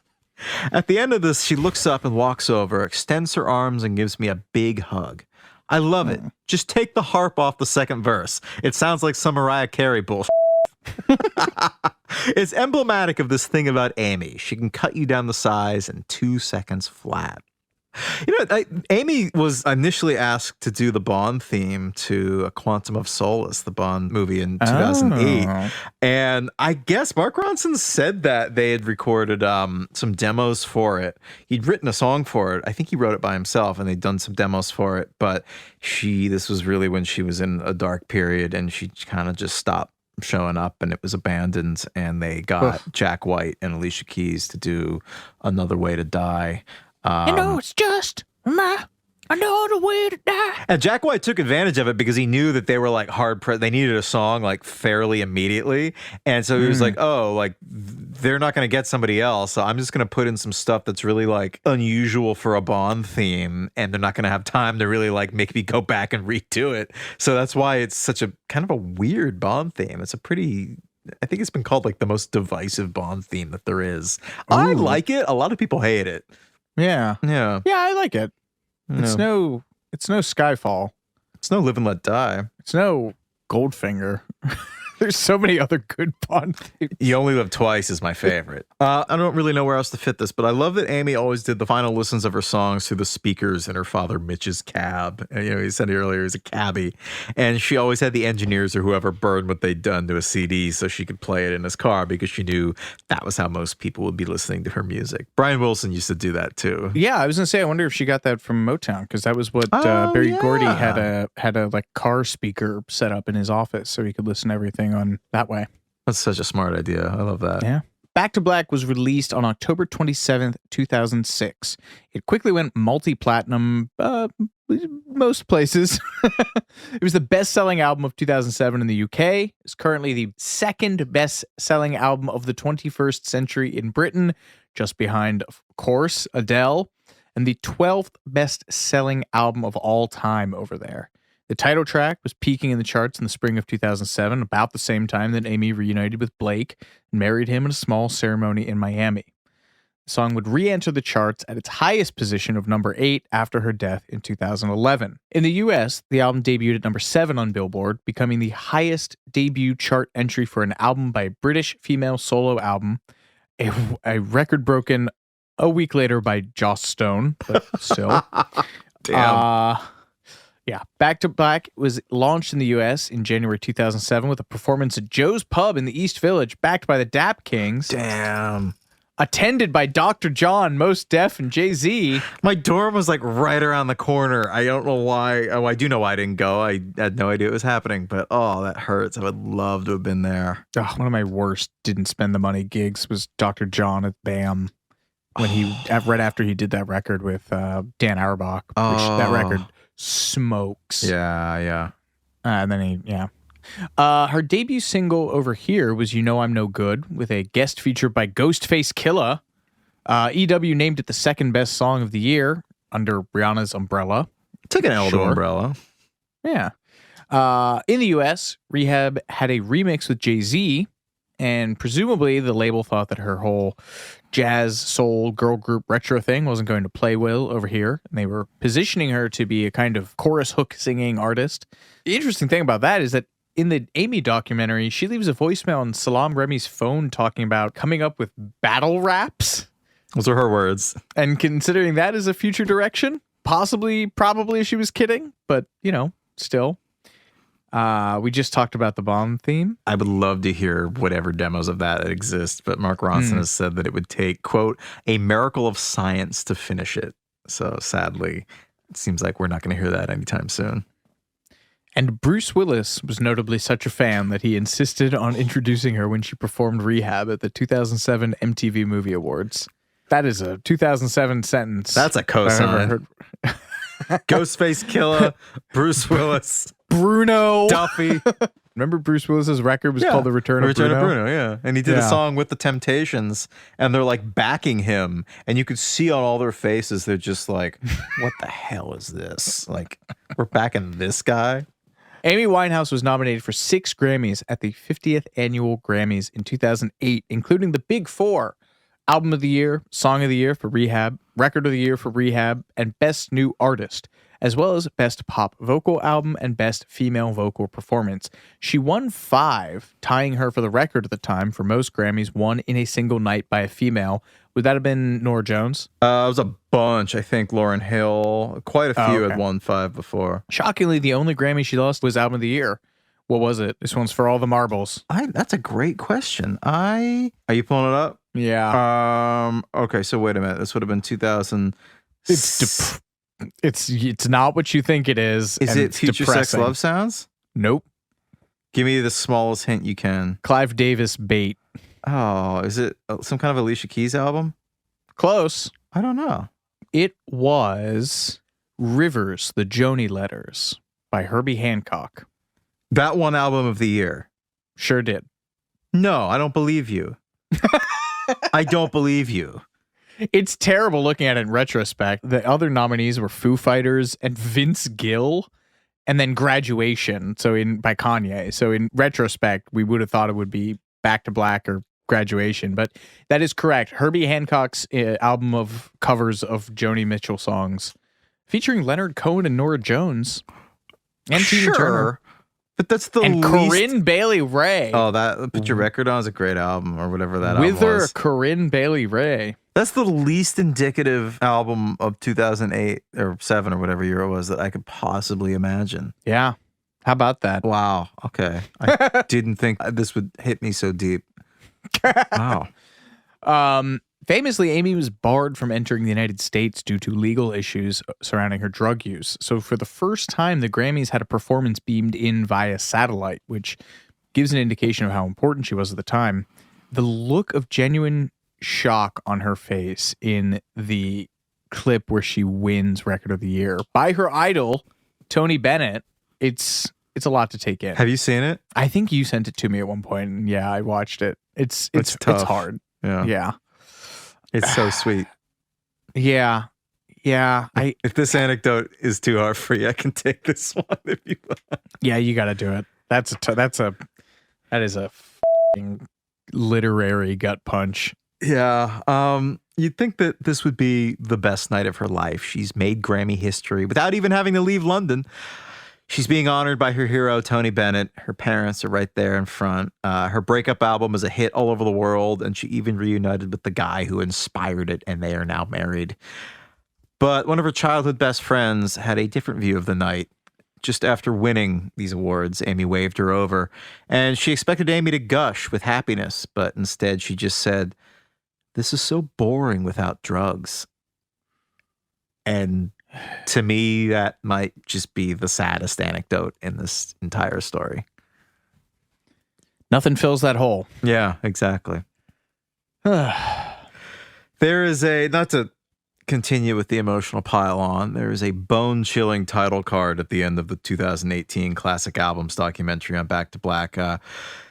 At the end of this, she looks up and walks over, extends her arms, and gives me a big hug. I love it. Just take the harp off the second verse. It sounds like some Mariah Carey bullshit. It's emblematic of this thing about Amy. She can cut you down the size in 2 seconds flat. You know, Amy was initially asked to do the Bond theme to A Quantum of Solace, the Bond movie in 2008. Oh. And I guess Mark Ronson said that they had recorded some demos for it. He'd written a song for it. I think he wrote it by himself, and they'd done some demos for it. But this was really when she was in a dark period, and she kind of just stopped showing up, and it was abandoned, and they got Jack White and Alicia Keys to do Another Way to Die. It's just another way to die. And Jack White took advantage of it because he knew that they were like they needed a song like fairly immediately. And so he was like, they're not going to get somebody else. So I'm just going to put in some stuff that's really like unusual for a Bond theme. And they're not going to have time to really like make me go back and redo it. So that's why it's such a kind of a weird Bond theme. It's I think it's been called like the most divisive Bond theme that there is. Ooh. I like it. A lot of people hate it. Yeah. Yeah. Yeah, I like it. It's no Skyfall. It's no Live and Let Die. It's no Goldfinger. There's so many other good Bond themes. You Only Live Twice is my favorite. I don't really know where else to fit this, but I love that Amy always did the final listens of her songs through the speakers in her father Mitch's cab. And, he said earlier he was a cabbie. And she always had the engineers or whoever burn what they'd done to a CD so she could play it in his car because she knew that was how most people would be listening to her music. Brian Wilson used to do that too. Yeah, I was gonna say, I wonder if she got that from Motown, because that was what Berry Gordy had a like car speaker set up in his office so he could listen to everything on that way. That's such a smart idea. I love that. Yeah. Back to Black was released on October 27th, 2006. It quickly went multi-platinum most places. It was the best-selling album of 2007 in the UK. It's currently the second best-selling album of the 21st century in Britain, just behind, of course, Adele, and the 12th best-selling album of all time over there. The title track was peaking in the charts in the spring of 2007, about the same time that Amy reunited with Blake and married him in a small ceremony in Miami. The song would re-enter the charts at its highest position of number 8 after her death in 2011. In the US, the album debuted at number 7 on Billboard, becoming the highest debut chart entry for an album by a British female solo album, a record broken a week later by Joss Stone, but still. Damn. Yeah, Back to Black was launched in the U.S. in January 2007 with a performance at Joe's Pub in the East Village, backed by the Dap Kings. Damn. Attended by Dr. John, Mos Def, and Jay-Z. My dorm was like right around the corner. I don't know why. Oh, I do know why I didn't go. I had no idea it was happening, but that hurts. I would love to have been there. One of my worst didn't spend the money gigs was Dr. John at BAM when right after he did that record with Dan Auerbach. That record smokes. Yeah. And then her debut single Over Here was You Know I'm No Good, with a guest feature by Ghostface Killah. EW named it the second best song of the year under Rihanna's umbrella. Took an L to umbrella. Yeah. In the US, Rehab had a remix with Jay-Z, and presumably the label thought that her whole jazz, soul, girl group retro thing wasn't going to play well over here, and they were positioning her to be a kind of chorus hook singing artist. The interesting thing about that is that in the Amy documentary, she leaves a voicemail on Salam Remi's phone talking about coming up with battle raps. Those are her words. And considering that as a future direction, probably she was kidding, but, still. We just talked about the Bond theme. I would love to hear whatever demos of that exist, but Mark Ronson has said that it would take, quote, a miracle of science to finish it. So sadly, it seems like we're not going to hear that anytime soon. And Bruce Willis was notably such a fan that he insisted on introducing her when she performed Rehab at the 2007 MTV Movie Awards. That is a 2007 sentence. That's a cosign. Ghostface Killer, Bruce Willis, Bruno Duffy. Remember Bruce Willis's record was called The Return of Bruno? Yeah. And he did a song with the Temptations, and they're like backing him, and you could see on all their faces, they're just like, what the hell is this? Like, we're backing this guy? Amy Winehouse was nominated for 6 Grammys at the 50th Annual Grammys in 2008, including the Big Four: Album of the Year, Song of the Year for Rehab, Record of the Year for Rehab, and Best New Artist, as well as Best Pop Vocal Album and Best Female Vocal Performance. She won 5, tying her for the record at the time for most Grammys won in a single night by a female. Would that have been Norah Jones? It was a bunch. I think Lauryn Hill, quite a few had won 5 before. Shockingly, the only Grammy she lost was Album of the Year. What was it? This one's For All the Marbles. That's a great question. Are you pulling it up? Yeah. Okay, so wait a minute. This would have been 2000. It's not what you think it is. Is and it it's Future Sex depressing. Love Sounds? Nope. Give me the smallest hint you can. Clive Davis Bait. Oh, is it some kind of Alicia Keys album? Close. I don't know. It was Rivers, the Joni Letters by Herbie Hancock. That one album of the year. Sure did. No, I don't believe you. I don't believe you. It's terrible looking at it in retrospect. The other nominees were Foo Fighters and Vince Gill, and then Graduation. By Kanye. So in retrospect, we would have thought it would be Back to Black or Graduation, but that is correct. Herbie Hancock's album of covers of Joni Mitchell songs, featuring Leonard Cohen and Norah Jones, and Tina Turner. But that's the and least... Corinne Bailey Rae. Oh, that Put Your Record On is a great album, or whatever that album With was. Corinne Bailey Rae. That's the least indicative album of 2008 or 7 or whatever year it was that I could possibly imagine. Yeah. How about that? Wow. Okay. I didn't think this would hit me so deep. Wow. Famously, Amy was barred from entering the United States due to legal issues surrounding her drug use. So for the first time, the Grammys had a performance beamed in via satellite, which gives an indication of how important she was at the time. The look of genuine shock on her face in the clip where she wins Record of the Year by her idol, Tony Bennett, it's a lot to take in. Have you seen it? I think you sent it to me at one point, and yeah, I watched it. It's tough. It's hard. Yeah. It's so sweet. Yeah. If this anecdote is too hard for you, I can take this one if you want. Yeah, you got to do it. That is a f***ing literary gut punch. Yeah. You'd think that this would be the best night of her life. She's made Grammy history without even having to leave London. She's being honored by her hero, Tony Bennett. Her parents are right there in front. Her breakup album is a hit all over the world, and she even reunited with the guy who inspired it, and they are now married. But one of her childhood best friends had a different view of the night. Just after winning these awards, Amy waved her over, and she expected Amy to gush with happiness, but instead she just said, "This is so boring without drugs." And to me, that might just be the saddest anecdote in this entire story. Nothing fills that hole. Yeah, exactly. There is not to continue with the emotional pile on, there is a bone-chilling title card at the end of the 2018 Classic Albums documentary on Back to Black.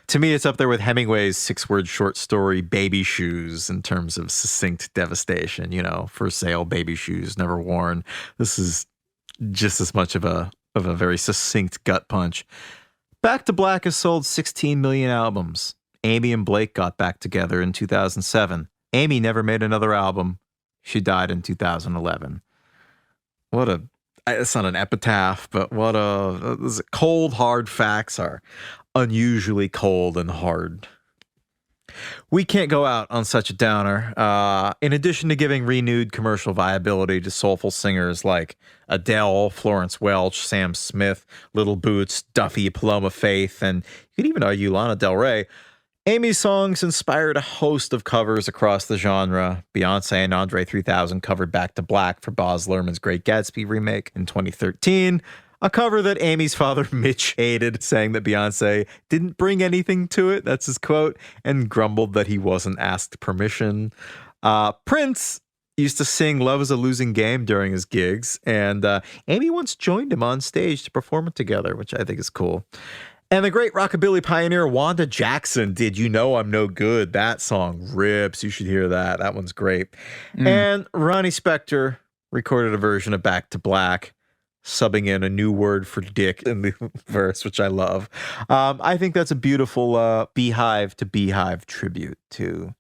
To me, it's up there with Hemingway's 6-word short story, Baby Shoes, in terms of succinct devastation. For sale baby shoes, never worn. This is just as much of a very succinct gut punch. Back to Black has sold 16 million albums. Amy and Blake got back together in 2007. Amy never made another album. She died in 2011. It's not an epitaph, but cold, hard facts are unusually cold and hard. We can't go out on such a downer. In addition to giving renewed commercial viability to soulful singers like Adele, Florence Welch, Sam Smith, Little Boots, Duffy, Paloma Faith, and you could even argue Lana Del Rey, Amy's songs inspired a host of covers across the genre. Beyonce and Andre 3000 covered Back to Black for Baz Luhrmann's Great Gatsby remake in 2013, a cover that Amy's father, Mitch, hated, saying that Beyonce didn't bring anything to it, that's his quote, and grumbled that he wasn't asked permission. Prince used to sing Love is a Losing Game during his gigs, and Amy once joined him on stage to perform it together, which I think is cool. And the great rockabilly pioneer Wanda Jackson did You Know I'm No Good. That song rips. You should hear that. That one's great. And Ronnie Spector recorded a version of Back to Black, subbing in a new word for dick in the verse, which I love. I think that's a beautiful beehive to beehive tribute to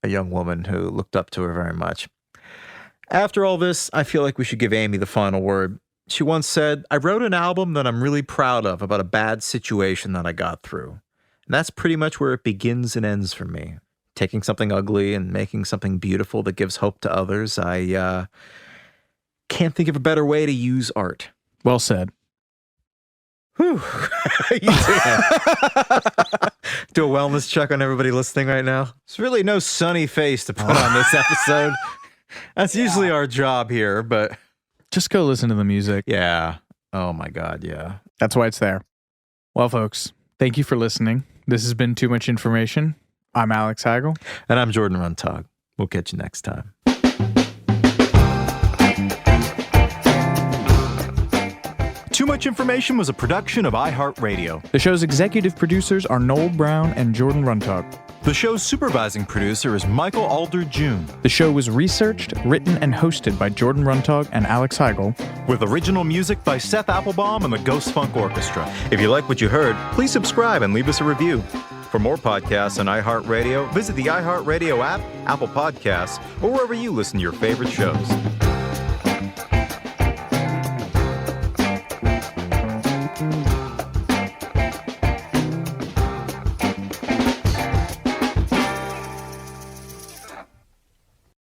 a young woman who looked up to her very much. After all this, I feel like we should give Amy the final word. She once said, I wrote an album that I'm really proud of about a bad situation that I got through. And that's pretty much where it begins and ends for me. Taking something ugly and making something beautiful that gives hope to others. I can't think of a better way to use art. Well said. Whew. Do a wellness check on everybody listening right now. It's really no sunny face to put on this episode. That's usually our job here, but... Just go listen to the music. Yeah. Oh my God, yeah. That's why it's there. Well, folks, thank you for listening. This has been Too Much Information. I'm Alex Heigl. And I'm Jordan Runtagh. We'll catch you next time. Too Much Information was a production of iHeart Radio. The show's executive producers are Noel Brown and Jordan Runtagh. The show's supervising producer is Michael Alder June. The show was researched, written, and hosted by Jordan Runtagh and Alex Heigl. With original music by Seth Applebaum and the Ghost Funk Orchestra. If you like what you heard, please subscribe and leave us a review. For more podcasts on iHeartRadio, visit the iHeartRadio app, Apple Podcasts, or wherever you listen to your favorite shows.